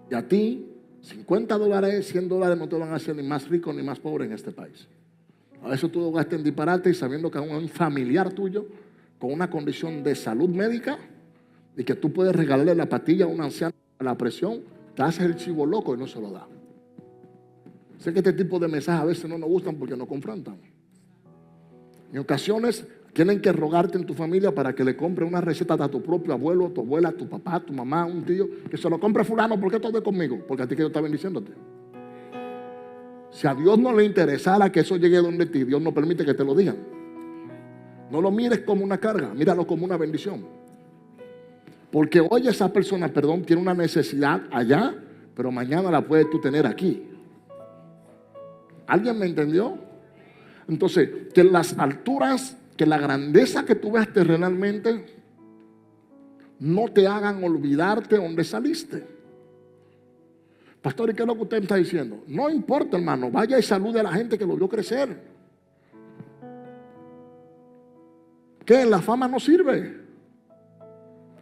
Y a ti, $50, $100 no te van a hacer ni más rico ni más pobre en este país. A veces tú gastas en disparate y sabiendo que a un familiar tuyo con una condición de salud médica y que tú puedes regalarle la patilla a un anciano a la presión, te haces el chivo loco y no se lo da. Sé que este tipo de mensajes a veces no nos gustan porque nos confrontan. En ocasiones tienen que rogarte en tu familia para que le compre una receta a tu propio abuelo, tu abuela, tu papá, tu mamá, un tío, que se lo compre fulano. ¿Por qué todo es conmigo? Porque a ti que Dios está bendiciéndote. Si a Dios no le interesara que eso llegue donde ti, Dios no permite que te lo digan. No lo mires como una carga, míralo como una bendición. Porque hoy esa persona, tiene una necesidad allá, pero mañana la puedes tú tener aquí. ¿Alguien me entendió? Entonces, que las alturas, que la grandeza que tú veas terrenalmente no te hagan olvidarte dónde saliste. Pastor, ¿y qué es lo que usted está diciendo? No importa, hermano, vaya y salude a la gente que lo vio crecer. ¿Qué? La fama no sirve.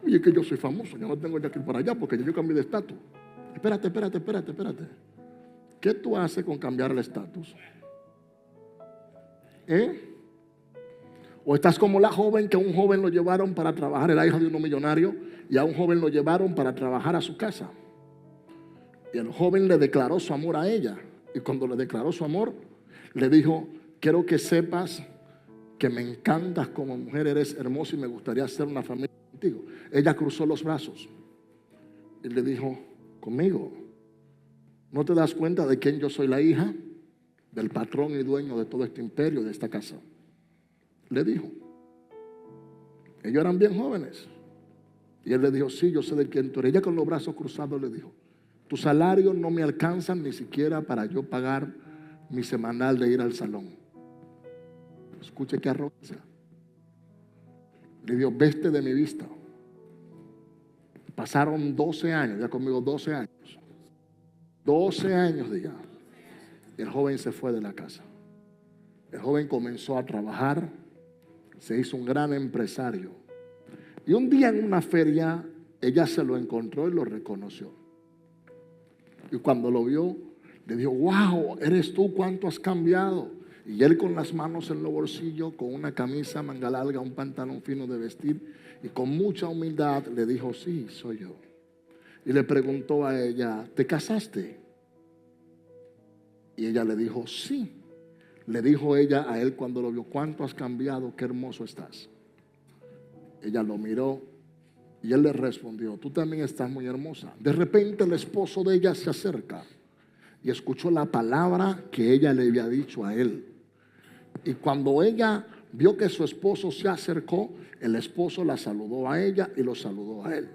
Y es que yo soy famoso, yo no tengo ya que ir para allá porque yo cambié de estatus. Espérate. ¿Qué tú haces con cambiar el estatus? O estás como la joven, que a un joven lo llevaron para trabajar, era hija de un millonario, y a un joven lo llevaron para trabajar a su casa. Y el joven le declaró su amor a ella. Y cuando le declaró su amor, le dijo, quiero que sepas que me encantas como mujer, eres hermosa y me gustaría hacer una familia contigo. Ella cruzó los brazos y le dijo, conmigo, ¿no te das cuenta de quién yo soy la hija? Del patrón y dueño de todo este imperio, de esta casa. Le dijo. Ellos eran bien jóvenes. Y él le dijo, sí, yo sé de quién tú eres. Ella con los brazos cruzados le dijo, tu salario no me alcanza ni siquiera para yo pagar mi semanal de ir al salón. Escuche qué arrogancia. Le dijo, vete de mi vista. Pasaron 12 años, ya conmigo 12 años. 12 años de ya. Y el joven se fue de la casa. El joven comenzó a trabajar, se hizo un gran empresario. Y un día en una feria, ella se lo encontró y lo reconoció. Y cuando lo vio, le dijo, wow, eres tú, ¿cuánto has cambiado? Y él con las manos en los bolsillos, con una camisa manga larga, un pantalón fino de vestir, y con mucha humildad le dijo, sí, soy yo. Y le preguntó a ella, ¿te casaste? Y ella le dijo, sí. Le dijo ella a él cuando lo vio, ¿cuánto has cambiado? Qué hermoso estás. Ella lo miró y él le respondió, tú también estás muy hermosa. De repente el esposo de ella se acerca y escuchó la palabra que ella le había dicho a él. Y cuando ella vio que su esposo se acercó, el esposo la saludó a ella y lo saludó a él.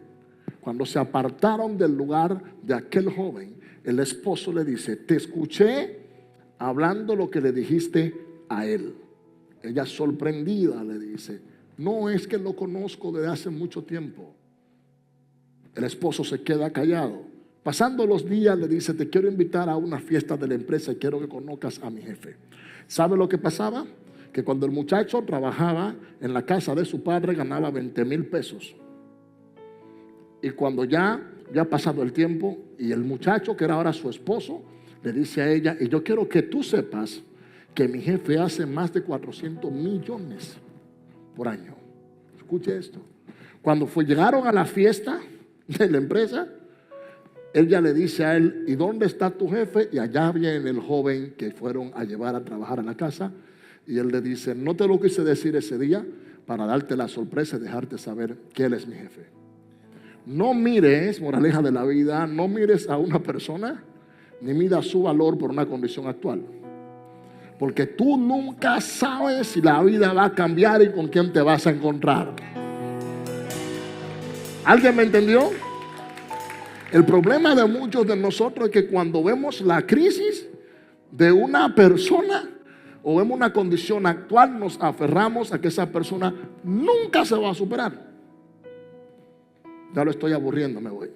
Cuando se apartaron del lugar de aquel joven, el esposo le dice, te escuché hablando lo que le dijiste a él. Ella sorprendida le dice, no, es que lo conozco desde hace mucho tiempo. El esposo se queda callado Pasando los días le dice, te quiero invitar a una fiesta de la empresa y quiero que conozcas a mi jefe. ¿Sabe lo que pasaba? Que cuando el muchacho trabajaba en la casa de su padre ganaba 20,000 pesos. Y cuando ya había pasado el tiempo y el muchacho, que era ahora su esposo, le dice a ella, y yo quiero que tú sepas que mi jefe hace más de 400 millones por año. Escuche esto. Cuando llegaron a la fiesta de la empresa, ella le dice a él, ¿y dónde está tu jefe? Y allá viene el joven que fueron a llevar a trabajar a la casa. Y él le dice, no te lo quise decir ese día para darte la sorpresa y dejarte saber que él es mi jefe. No mires, moraleja de la vida, no mires a una persona ni midas su valor por una condición actual. Porque tú nunca sabes si la vida va a cambiar y con quién te vas a encontrar. ¿Alguien me entendió? El problema de muchos de nosotros es que cuando vemos la crisis de una persona o vemos una condición actual, nos aferramos a que esa persona nunca se va a superar. Ya lo estoy aburriendo, me voy.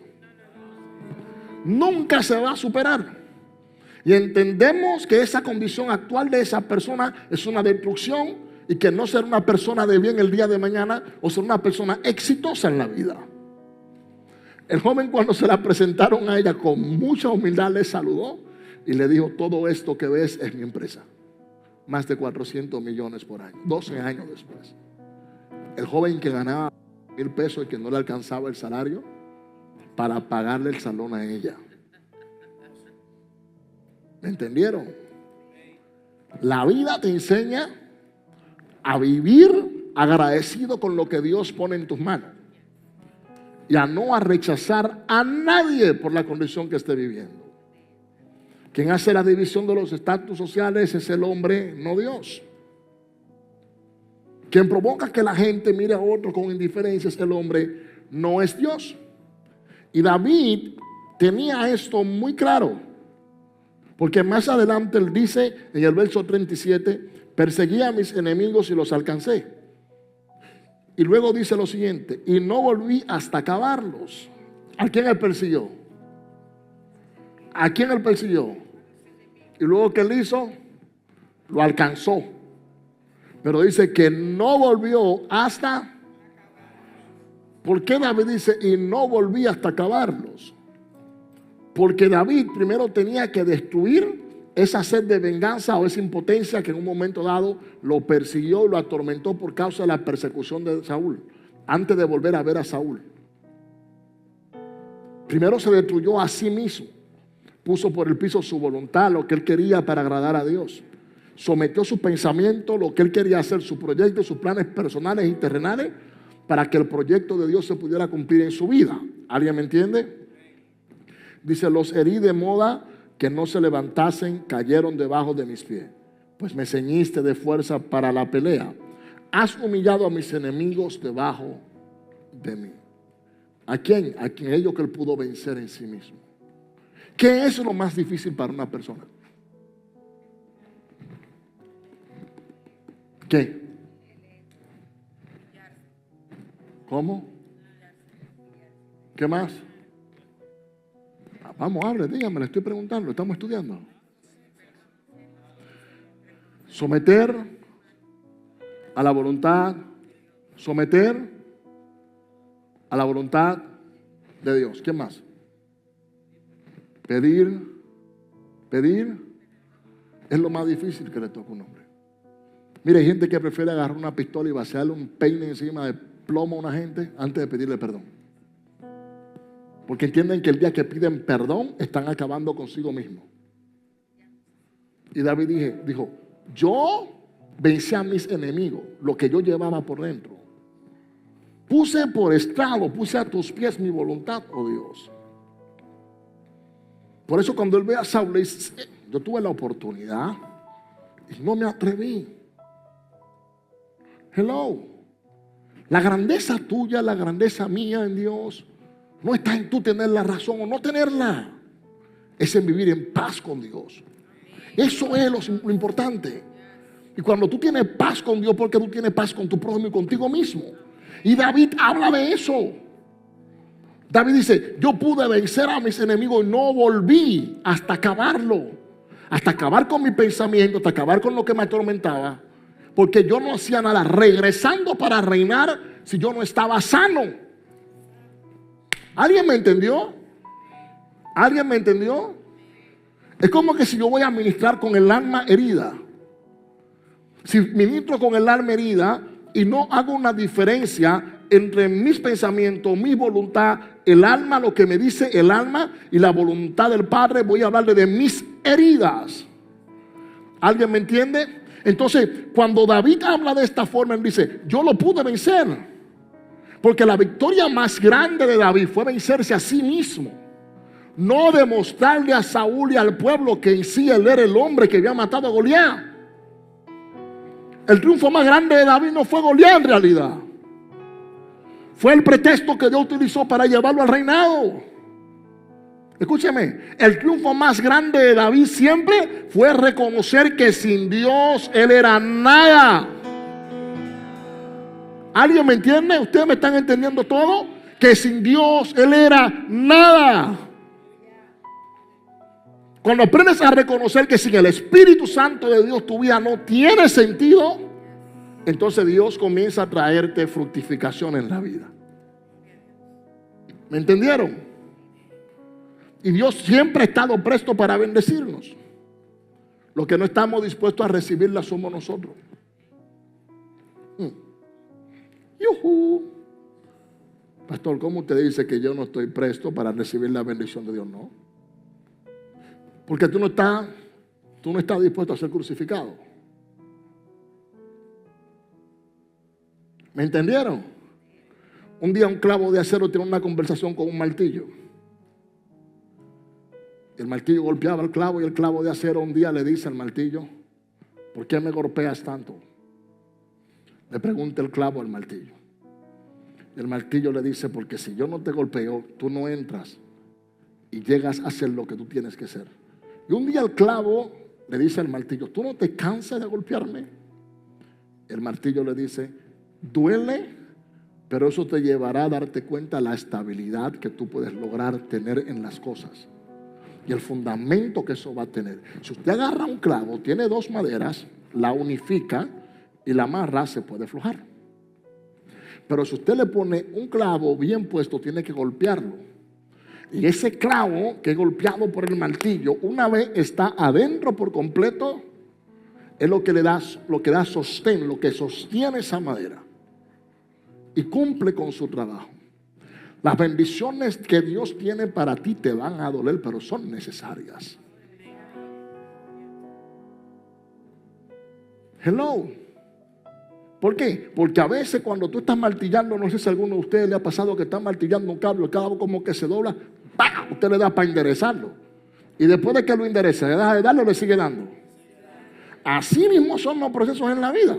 Nunca se va a superar. Y entendemos que esa condición actual de esa persona es una destrucción y que no ser una persona de bien el día de mañana o ser una persona exitosa en la vida. El joven, cuando se la presentaron a ella, con mucha humildad le saludó y le dijo, todo esto que ves es mi empresa. Más de 400 millones por año, 12 años después. El joven que ganaba 1,000 pesos y que no le alcanzaba el salario para pagarle el salón a ella. ¿Me entendieron? La vida te enseña a vivir agradecido con lo que Dios pone en tus manos y a no a rechazar a nadie por la condición que esté viviendo. Quien hace la división de los estatus sociales es el hombre, no Dios. Quien provoca que la gente mire a otro con indiferencia es el hombre, no es Dios. Y David tenía esto muy claro, porque más adelante él dice en el verso 37, perseguí a mis enemigos y los alcancé. Y luego dice lo siguiente, y no volví hasta acabarlos. ¿A quién él persiguió? ¿A quién él persiguió? Y luego que él hizo, lo alcanzó. Pero dice que no volvió hasta. ¿Por qué David dice y no volví hasta acabarlos? Porque David primero tenía que destruir esa sed de venganza o esa impotencia que en un momento dado lo persiguió, lo atormentó por causa de la persecución de Saúl, antes de volver a ver a Saúl. Primero se destruyó a sí mismo, puso por el piso su voluntad, lo que él quería para agradar a Dios. Sometió su pensamiento, lo que él quería hacer, su proyecto, sus planes personales y terrenales, para que el proyecto de Dios se pudiera cumplir en su vida. ¿Alguien me entiende? Dice, los herí de moda que no se levantasen, cayeron debajo de mis pies. Pues me ceñiste de fuerza para la pelea. Has humillado a mis enemigos debajo de mí. ¿A quién? A quien ellos que él pudo vencer en sí mismo. ¿Qué es lo más difícil para una persona? ¿Qué? ¿Cómo? ¿Qué más? Vamos, hable, dígame, le estoy preguntando, estamos estudiando. Someter a la voluntad, someter a la voluntad de Dios. ¿Qué más? Pedir es lo más difícil que le toca a un hombre. Mire, hay gente que prefiere agarrar una pistola y vaciarle un peine encima de plomo a una gente antes de pedirle perdón. Porque entienden que el día que piden perdón están acabando consigo mismo. Y David dijo, yo vencí a mis enemigos, lo que yo llevaba por dentro. Puse por estrado, puse a tus pies mi voluntad, oh Dios. Por eso cuando él ve a Saúl, le dice, yo tuve la oportunidad y no me atreví. Hello. La grandeza tuya, la grandeza mía en Dios no está en tú tener la razón o no tenerla. Es en vivir en paz con Dios. Eso es lo importante. Y cuando tú tienes paz con Dios, porque tú tienes paz con tu prójimo y contigo mismo. Y David habla de eso. David dice, yo pude vencer a mis enemigos y no volví hasta acabarlo, hasta acabar con mi pensamiento, hasta acabar con lo que me atormentaba, porque yo no hacía nada regresando para reinar si yo no estaba sano. ¿Alguien me entendió? ¿Alguien me entendió? Es como que si yo voy a ministrar con el alma herida, si ministro con el alma herida y no hago una diferencia entre mis pensamientos, mi voluntad, el alma, lo que me dice el alma y la voluntad del Padre, voy a hablarle de mis heridas. ¿Alguien me entiende? Entonces, cuando David habla de esta forma, él dice, yo lo pude vencer. Porque la victoria más grande de David fue vencerse a sí mismo. No demostrarle a Saúl y al pueblo que en sí él era el hombre que había matado a Goliat. El triunfo más grande de David no fue Goliat en realidad. Fue el pretexto que Dios utilizó para llevarlo al reinado. Escúcheme, el triunfo más grande de David siempre fue reconocer que sin Dios él era nada. ¿Alguien me entiende? ¿Ustedes me están entendiendo todo? Que sin Dios él era nada. Cuando aprendes a reconocer que sin el Espíritu Santo de Dios tu vida no tiene sentido, entonces Dios comienza a traerte fructificación en la vida. ¿Me entendieron? Y Dios siempre ha estado presto para bendecirnos. Lo que no estamos dispuestos a recibirla somos nosotros. ¡Yujú! Pastor, ¿cómo usted dice que yo no estoy presto para recibir la bendición de Dios? No. Porque tú no estás dispuesto a ser crucificado. ¿Me entendieron? Un día un clavo de acero tiene una conversación con un martillo. El martillo golpeaba al clavo y el clavo de acero un día le dice al martillo, ¿por qué me golpeas tanto? Le pregunta el clavo al martillo. El martillo le dice, porque si yo no te golpeo, tú no entras y llegas a hacer lo que tú tienes que hacer. Y un día el clavo le dice al martillo, ¿tú no te cansas de golpearme? El martillo le dice, duele, pero eso te llevará a darte cuenta de la estabilidad que tú puedes lograr tener en las cosas y el fundamento que eso va a tener. Si usted agarra un clavo, tiene dos maderas, la unifica y la amarra, se puede aflojar. Pero si usted le pone un clavo bien puesto, tiene que golpearlo. Y ese clavo que es golpeado por el martillo, una vez está adentro por completo, es lo que da sostén, lo que sostiene esa madera y cumple con su trabajo. Las bendiciones que Dios tiene para ti te van a doler, pero son necesarias. Hello. ¿Por qué? Porque a veces cuando tú estás martillando, no sé si a alguno de ustedes le ha pasado que está martillando un cable, el cable como que se dobla, ¡pah! Usted le da para enderezarlo. Y después de que lo endereza, le deja de darlo, le sigue dando. Así mismo son los procesos en la vida.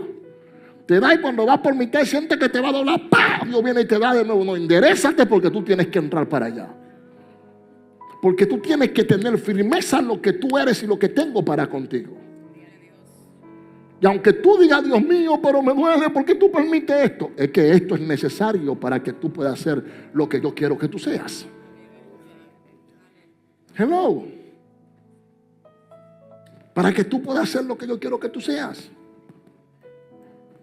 Te da y cuando vas por mitad sientes que te va a doblar, ¡pah! Dios viene y te da de nuevo. No, enderezate porque tú tienes que entrar para allá. Porque tú tienes que tener firmeza en lo que tú eres y lo que tengo para contigo. Y aunque tú digas, Dios mío, pero me duele, ¿por qué tú permites esto? Es que esto es necesario para que tú puedas hacer lo que yo quiero que tú seas. Hello. Para que tú puedas hacer lo que yo quiero que tú seas.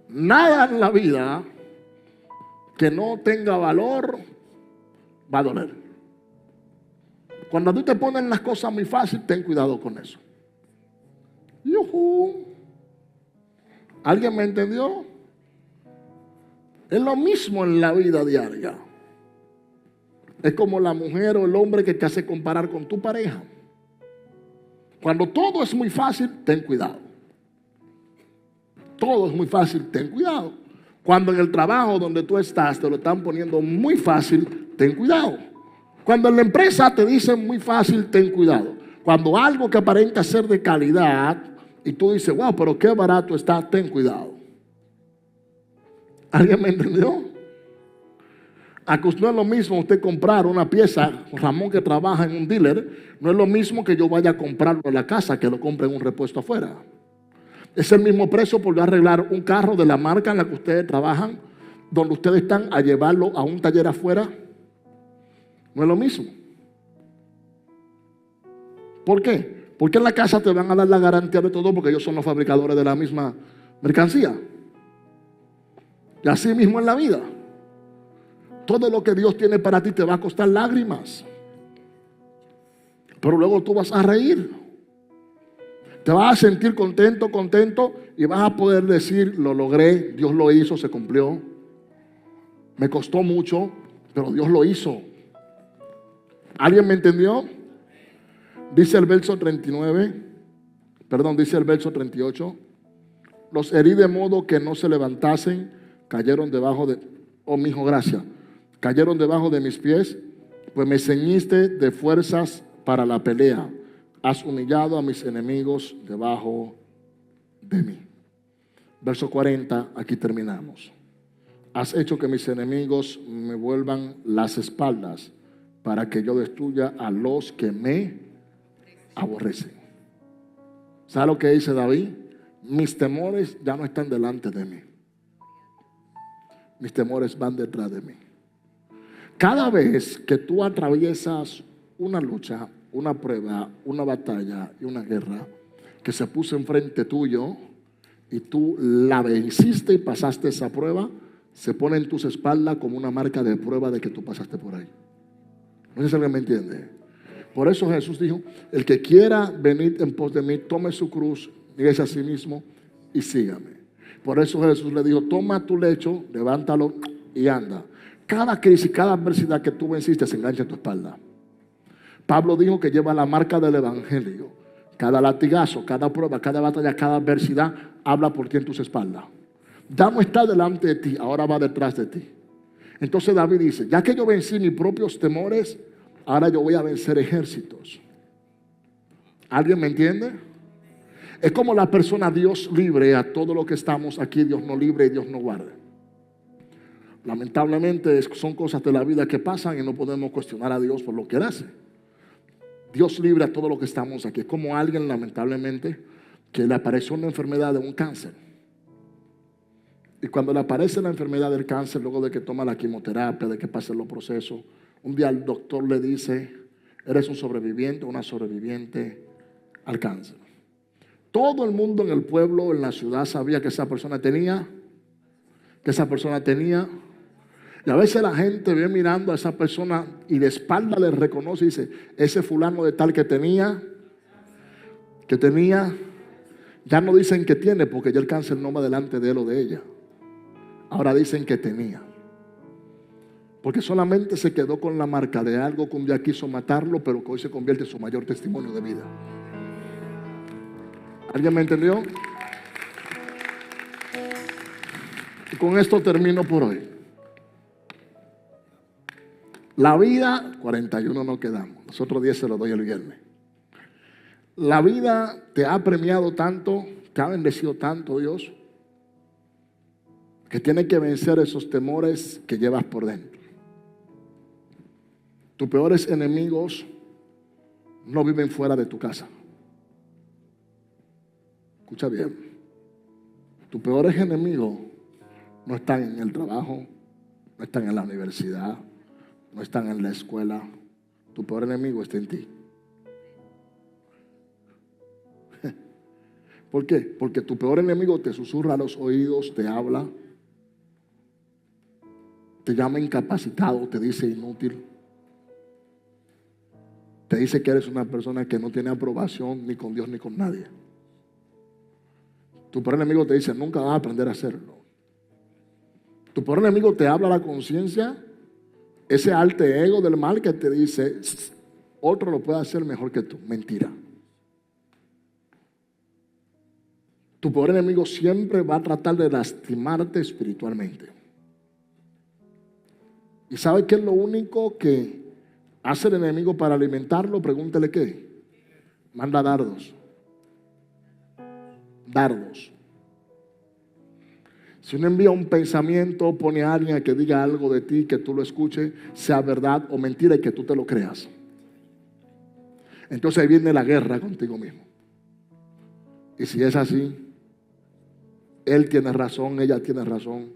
Nada en la vida que no tenga valor va a doler. Cuando a ti te ponen las cosas muy fácil, ten cuidado con eso. ¡Yujú! ¿Alguien me entendió? Es lo mismo en la vida diaria. Es como la mujer o el hombre que te hace comparar con tu pareja. Cuando todo es muy fácil, ten cuidado. Todo es muy fácil, ten cuidado. Cuando en el trabajo donde tú estás te lo están poniendo muy fácil, ten cuidado. Cuando en la empresa te dicen muy fácil, ten cuidado. Cuando algo que aparenta ser de calidad y tú dices, wow, pero qué barato está, ten cuidado. ¿Alguien me entendió? No es lo mismo usted comprar una pieza, Ramón que trabaja en un dealer, no es lo mismo que yo vaya a comprarlo en la casa, que lo compre en un repuesto afuera. Es el mismo precio por arreglar un carro de la marca en la que ustedes trabajan, donde ustedes están, a llevarlo a un taller afuera. No es lo mismo. ¿Por qué? Porque en la casa te van a dar la garantía de todo, porque ellos son los fabricadores de la misma mercancía. Y así mismo en la vida. Todo lo que Dios tiene para ti te va a costar lágrimas. Pero luego tú vas a reír. Te vas a sentir contento, contento, y vas a poder decir, lo logré, Dios lo hizo, se cumplió. Me costó mucho, pero Dios lo hizo. ¿Alguien me entendió? Dice el verso 38. Los herí de modo que no se levantasen, cayeron debajo de, oh mi hijo, gracias, cayeron debajo de mis pies, pues me ceñiste de fuerzas para la pelea. Has humillado a mis enemigos debajo de mí. Verso 40, aquí terminamos. Has hecho que mis enemigos me vuelvan las espaldas para que yo destruya a los que me aborrecen. ¿Sabe lo que dice David? Mis temores ya no están delante de mí. Mis temores van detrás de mí. Cada vez que tú atraviesas una lucha, una prueba, una batalla y una guerra que se puso enfrente tuyo y tú la venciste y pasaste esa prueba, se pone en tus espaldas como una marca de prueba de que tú pasaste por ahí. No sé si alguien me entiende. Por eso Jesús dijo, el que quiera venir en pos de mí, tome su cruz, nieguese a sí mismo y sígame. Por eso Jesús le dijo, toma tu lecho, levántalo y anda. Cada crisis, cada adversidad que tú venciste se engancha en tu espalda. Pablo dijo que lleva la marca del evangelio. Cada latigazo, cada prueba, cada batalla, cada adversidad habla por ti en tus espaldas. Ya no está delante de ti, ahora va detrás de ti. Entonces David dice, ya que yo vencí mis propios temores, ahora yo voy a vencer ejércitos. ¿Alguien me entiende? Es como la persona Dios libre a todo lo que estamos aquí, Dios no libre y Dios no guarde. Lamentablemente son cosas de la vida que pasan y no podemos cuestionar a Dios por lo que Él hace. Dios libre a todo lo que estamos aquí. Es como alguien, lamentablemente, que le apareció una enfermedad de un cáncer. Y cuando le aparece la enfermedad del cáncer, luego de que toma la quimioterapia, de que pase los procesos, un día el doctor le dice, eres un sobreviviente o una sobreviviente al cáncer. Todo el mundo en el pueblo, en la ciudad, sabía que esa persona tenía. Y a veces la gente ve mirando a esa persona y de espalda le reconoce y dice, ese fulano de tal que tenía, ya no dicen que tiene, porque ya el cáncer no va delante de él o de ella. Ahora dicen que tenía. Porque solamente se quedó con la marca de algo que un día quiso matarlo, pero que hoy se convierte en su mayor testimonio de vida. ¿Alguien me entendió? Y con esto termino por hoy. La vida, 41 no quedamos. Los otros 10 se los doy el viernes. La vida te ha premiado tanto, te ha bendecido tanto Dios, que tienes que vencer esos temores que llevas por dentro. Tus peores enemigos no viven fuera de tu casa. Escucha bien. Tus peores enemigos no están en el trabajo, no están en la universidad, no están en la escuela. Tu peor enemigo está en ti. ¿Por qué? Porque tu peor enemigo te susurra a los oídos, te habla, te llama incapacitado, te dice inútil, te dice que eres una persona que no tiene aprobación ni con Dios ni con nadie. Tu peor enemigo te dice, nunca vas a aprender a hacerlo. Tu peor enemigo te habla a la conciencia, ese alter ego del mal que te dice, otro lo puede hacer mejor que tú. Mentira. Tu peor enemigo siempre va a tratar de lastimarte espiritualmente. ¿Y sabe qué es lo único que hace el enemigo para alimentarlo? Pregúntele qué. Manda dardos. Dardos. Si uno envía un pensamiento, pone a alguien a que diga algo de ti, que tú lo escuches, sea verdad o mentira y que tú te lo creas. Entonces ahí viene la guerra contigo mismo. Y si es así, él tiene razón, ella tiene razón.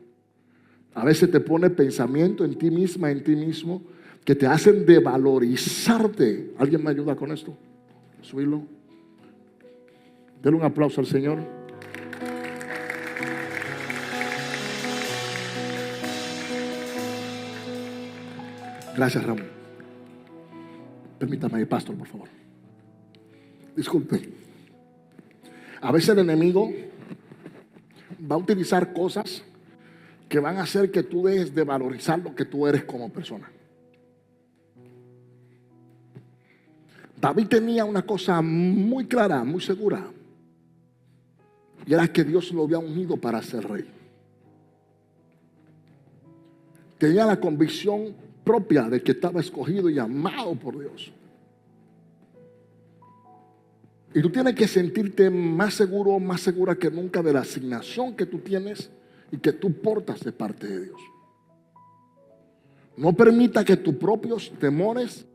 A veces te pone pensamiento en ti misma, en ti mismo, que te hacen devalorizarte. ¿Alguien me ayuda con esto? Subirlo. Denle un aplauso al Señor. Gracias, Ramón. Permítame, pastor, por favor. Disculpe. A veces el enemigo va a utilizar cosas que van a hacer que tú dejes de valorizar lo que tú eres como persona. David tenía una cosa muy clara, muy segura, y era que Dios lo había ungido para ser rey. Tenía la convicción propia de que estaba escogido y amado por Dios. Y tú tienes que sentirte más seguro, más segura que nunca de la asignación que tú tienes y que tú portas de parte de Dios. No permita que tus propios temores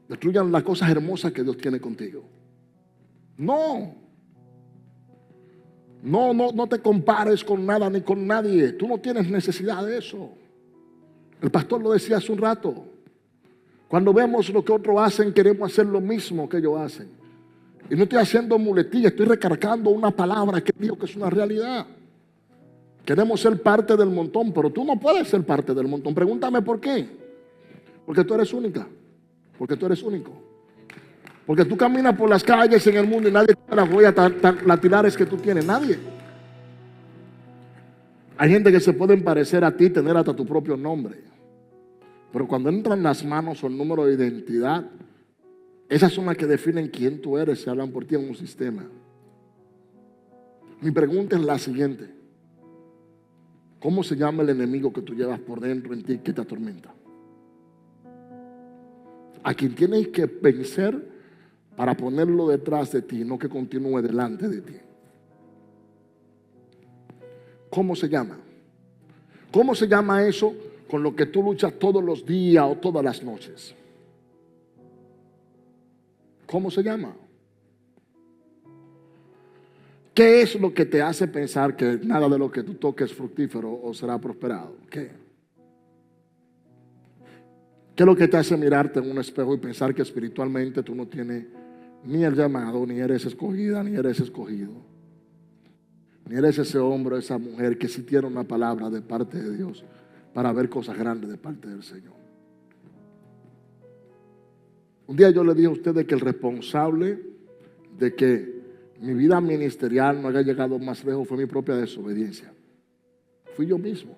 destruyan las cosas hermosas que Dios tiene contigo. No te compares con nada ni con nadie. Tú no tienes necesidad de eso. El pastor lo decía hace un rato. Cuando vemos lo que otros hacen, queremos hacer lo mismo que ellos hacen. Y no estoy haciendo muletilla, estoy recargando una palabra que digo que es una realidad. Queremos ser parte del montón, pero tú no puedes ser parte del montón. Pregúntame por qué. Porque tú eres única. Porque tú eres único. Porque tú caminas por las calles en el mundo y nadie tiene las huellas latilares que tú tienes. Nadie. Hay gente que se pueden parecer a ti, tener hasta tu propio nombre. Pero cuando entran las manos o el número de identidad, esas son las que definen quién tú eres. Se hablan por ti en un sistema. Mi pregunta es la siguiente: ¿cómo se llama el enemigo que tú llevas por dentro en ti que te atormenta? A quien tienes que vencer para ponerlo detrás de ti, no que continúe delante de ti. ¿Cómo se llama? ¿Cómo se llama eso con lo que tú luchas todos los días o todas las noches? ¿Cómo se llama? ¿Qué es lo que te hace pensar que nada de lo que tú toques es fructífero o será prosperado? ¿Qué? ¿Qué es lo que te hace mirarte en un espejo y pensar que espiritualmente tú no tienes ni el llamado, ni eres escogida, ni eres escogido? Ni eres ese hombre o esa mujer que sí tiene una palabra de parte de Dios para ver cosas grandes de parte del Señor. Un día yo le dije a ustedes que el responsable de que mi vida ministerial no haya llegado más lejos fue mi propia desobediencia. Fui yo mismo.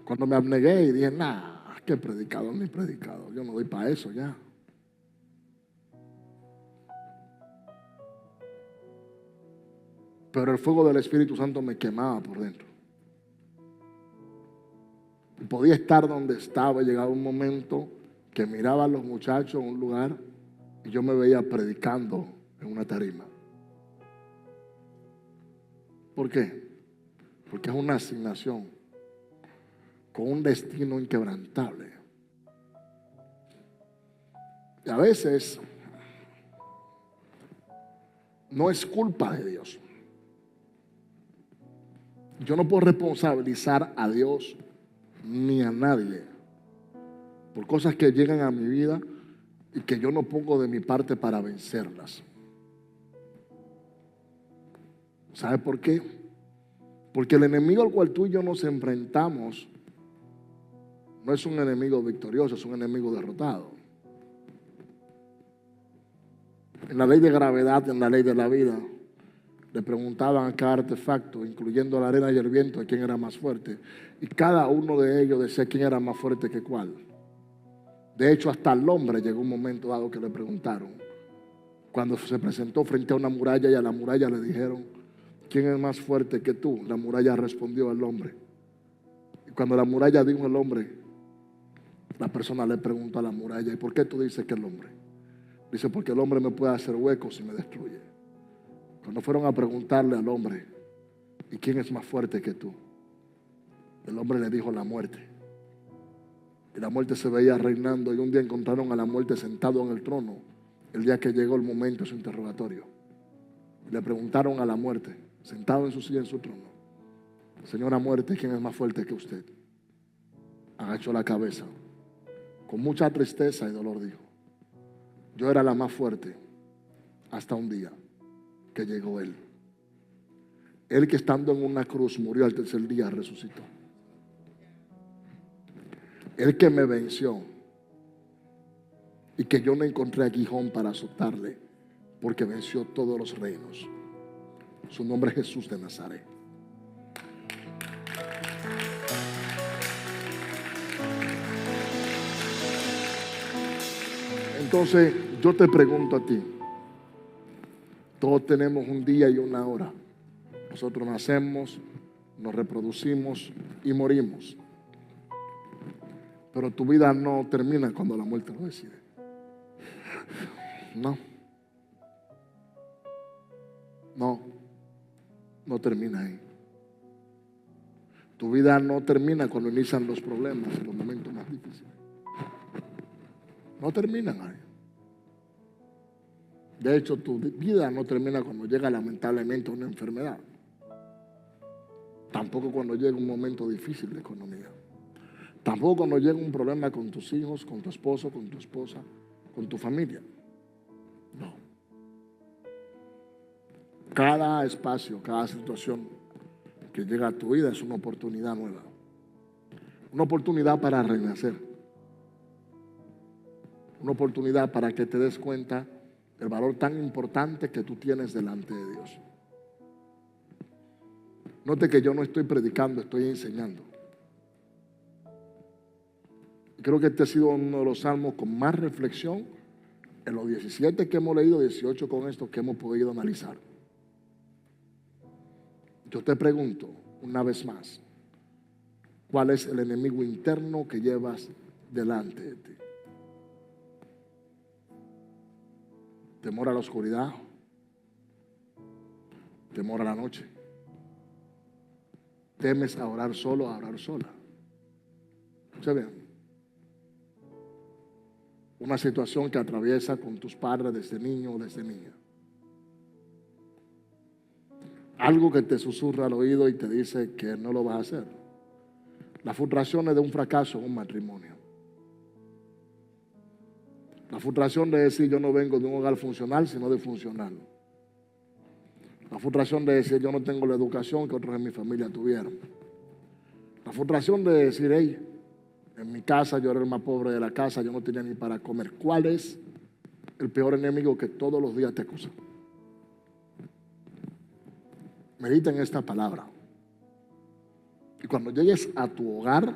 Cuando me abnegué y dije, nah, qué predicador ni predicador, yo no doy para eso ya. Pero el fuego del Espíritu Santo me quemaba por dentro. Y podía estar donde estaba y llegaba un momento que miraba a los muchachos en un lugar y yo me veía predicando en una tarima. ¿Por qué? Porque es una asignación con un destino inquebrantable. Y a veces no es culpa de Dios. Yo no puedo responsabilizar a Dios ni a nadie por cosas que llegan a mi vida y que yo no pongo de mi parte para vencerlas. ¿Sabe por qué? Porque el enemigo al cual tú y yo nos enfrentamos no es un enemigo victorioso, es un enemigo derrotado. En la ley de gravedad, en la ley de la vida, le preguntaban a cada artefacto, incluyendo la arena y el viento, a quién era más fuerte. Y cada uno de ellos decía quién era más fuerte que cuál. De hecho, hasta al hombre llegó un momento dado que le preguntaron. Cuando se presentó frente a una muralla y a la muralla le dijeron, ¿quién es más fuerte que tú? La muralla respondió al hombre. Y cuando la muralla dijo el hombre, la persona le preguntó a la muralla, ¿y por qué tú dices que el hombre? Dice, porque el hombre me puede hacer huecos y me destruye. Cuando fueron a preguntarle al hombre, ¿y quién es más fuerte que tú? El hombre le dijo la muerte. Y la muerte se veía reinando y un día encontraron a la muerte sentado en el trono, el día que llegó el momento de su interrogatorio. Y le preguntaron a la muerte, sentado en su silla en su trono, señora muerte, ¿quién es más fuerte que usted? agachó la cabeza. Con mucha tristeza y dolor dijo: yo era la más fuerte hasta un día que llegó Él. Él que estando en una cruz murió, al tercer día resucitó. Él que me venció y que yo no encontré aguijón para azotarle, porque venció todos los reinos. Su nombre es Jesús de Nazaret. Entonces yo te pregunto a ti, todos tenemos un día y una hora. Nosotros nacemos, nos reproducimos y morimos. Pero tu vida no termina cuando la muerte lo decide. No termina ahí. Tu vida no termina cuando inician los problemas y los momentos más difíciles. No terminan ahí. De hecho, tu vida no termina cuando llega lamentablemente una enfermedad. Tampoco cuando llega un momento difícil de economía. Tampoco cuando llega un problema con tus hijos, con tu esposo, con tu esposa, con tu familia. No. Cada espacio, cada situación que llega a tu vida es una oportunidad nueva. Una oportunidad para renacer. Una oportunidad para que te des cuenta del valor tan importante que tú tienes delante de Dios. Note que yo no estoy predicando, estoy enseñando. Creo que este ha sido uno de los salmos con más reflexión en los 17 que hemos leído, 18 con estos que hemos podido analizar. Yo te pregunto una vez más, ¿cuál es el enemigo interno que llevas delante de ti? ¿Temor a la oscuridad? ¿Temor a la noche? ¿Temes a orar solo, a orar sola? ¿Se ven? Una situación que atraviesa con tus padres desde niño o desde niña. Algo que te susurra al oído y te dice que no lo vas a hacer. Las frustraciones de un fracaso en un matrimonio. La frustración de decir yo no vengo de un hogar funcional, sino de funcional. La frustración de decir yo no tengo la educación que otros en mi familia tuvieron. La frustración de decir, hey, en mi casa yo era el más pobre de la casa, yo no tenía ni para comer. ¿Cuál es el peor enemigo que todos los días te acusa? Medita en esta palabra. Y cuando llegues a tu hogar,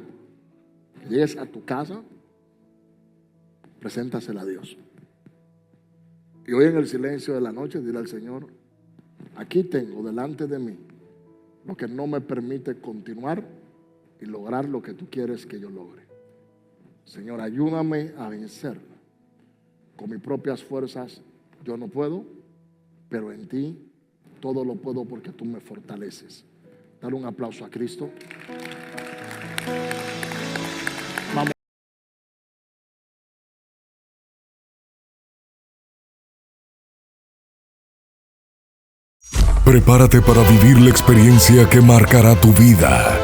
llegues a tu casa, preséntasela a Dios. Y hoy en el silencio de la noche, dile al Señor: aquí tengo delante de mí lo que no me permite continuar y lograr lo que tú quieres que yo logre. Señor, ayúdame a vencer. Con mis propias fuerzas yo no puedo, pero en ti todo lo puedo porque tú me fortaleces. Dale un aplauso a Cristo. Vamos.
Prepárate para vivir la experiencia que marcará tu vida.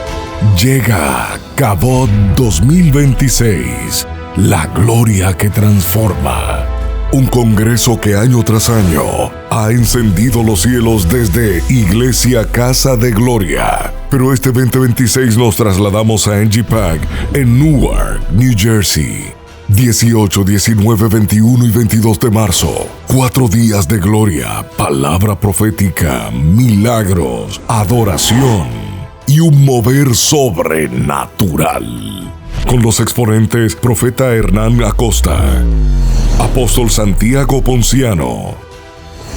Llega Cabot 2026, la gloria que transforma. Un congreso que año tras año ha encendido los cielos desde Iglesia Casa de Gloria. Pero este 2026 nos trasladamos a NG Park en Newark, New Jersey. 18, 19, 21 y 22 de marzo. 4 días de gloria, palabra profética, milagros, adoración y un mover sobrenatural. Con los exponentes Profeta Hernán Acosta, Apóstol Santiago Ponciano,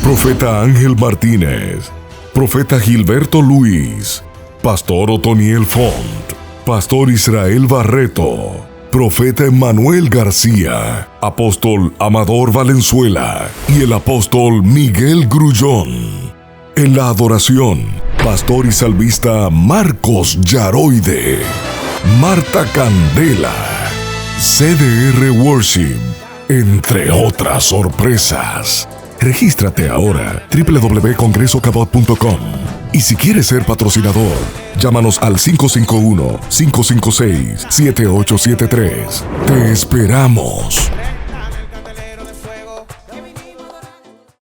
Profeta Ángel Martínez, Profeta Gilberto Luis, Pastor Otoniel Font, Pastor Israel Barreto, Profeta Emmanuel García, Apóstol Amador Valenzuela y el Apóstol Miguel Grullón. En la adoración, Pastor y Salvista Marcos Yaroide, Marta Candela, CDR Worship, entre otras sorpresas. Regístrate ahora, www.congresocabot.com. Y si quieres ser patrocinador, llámanos al 551-556-7873. Te esperamos.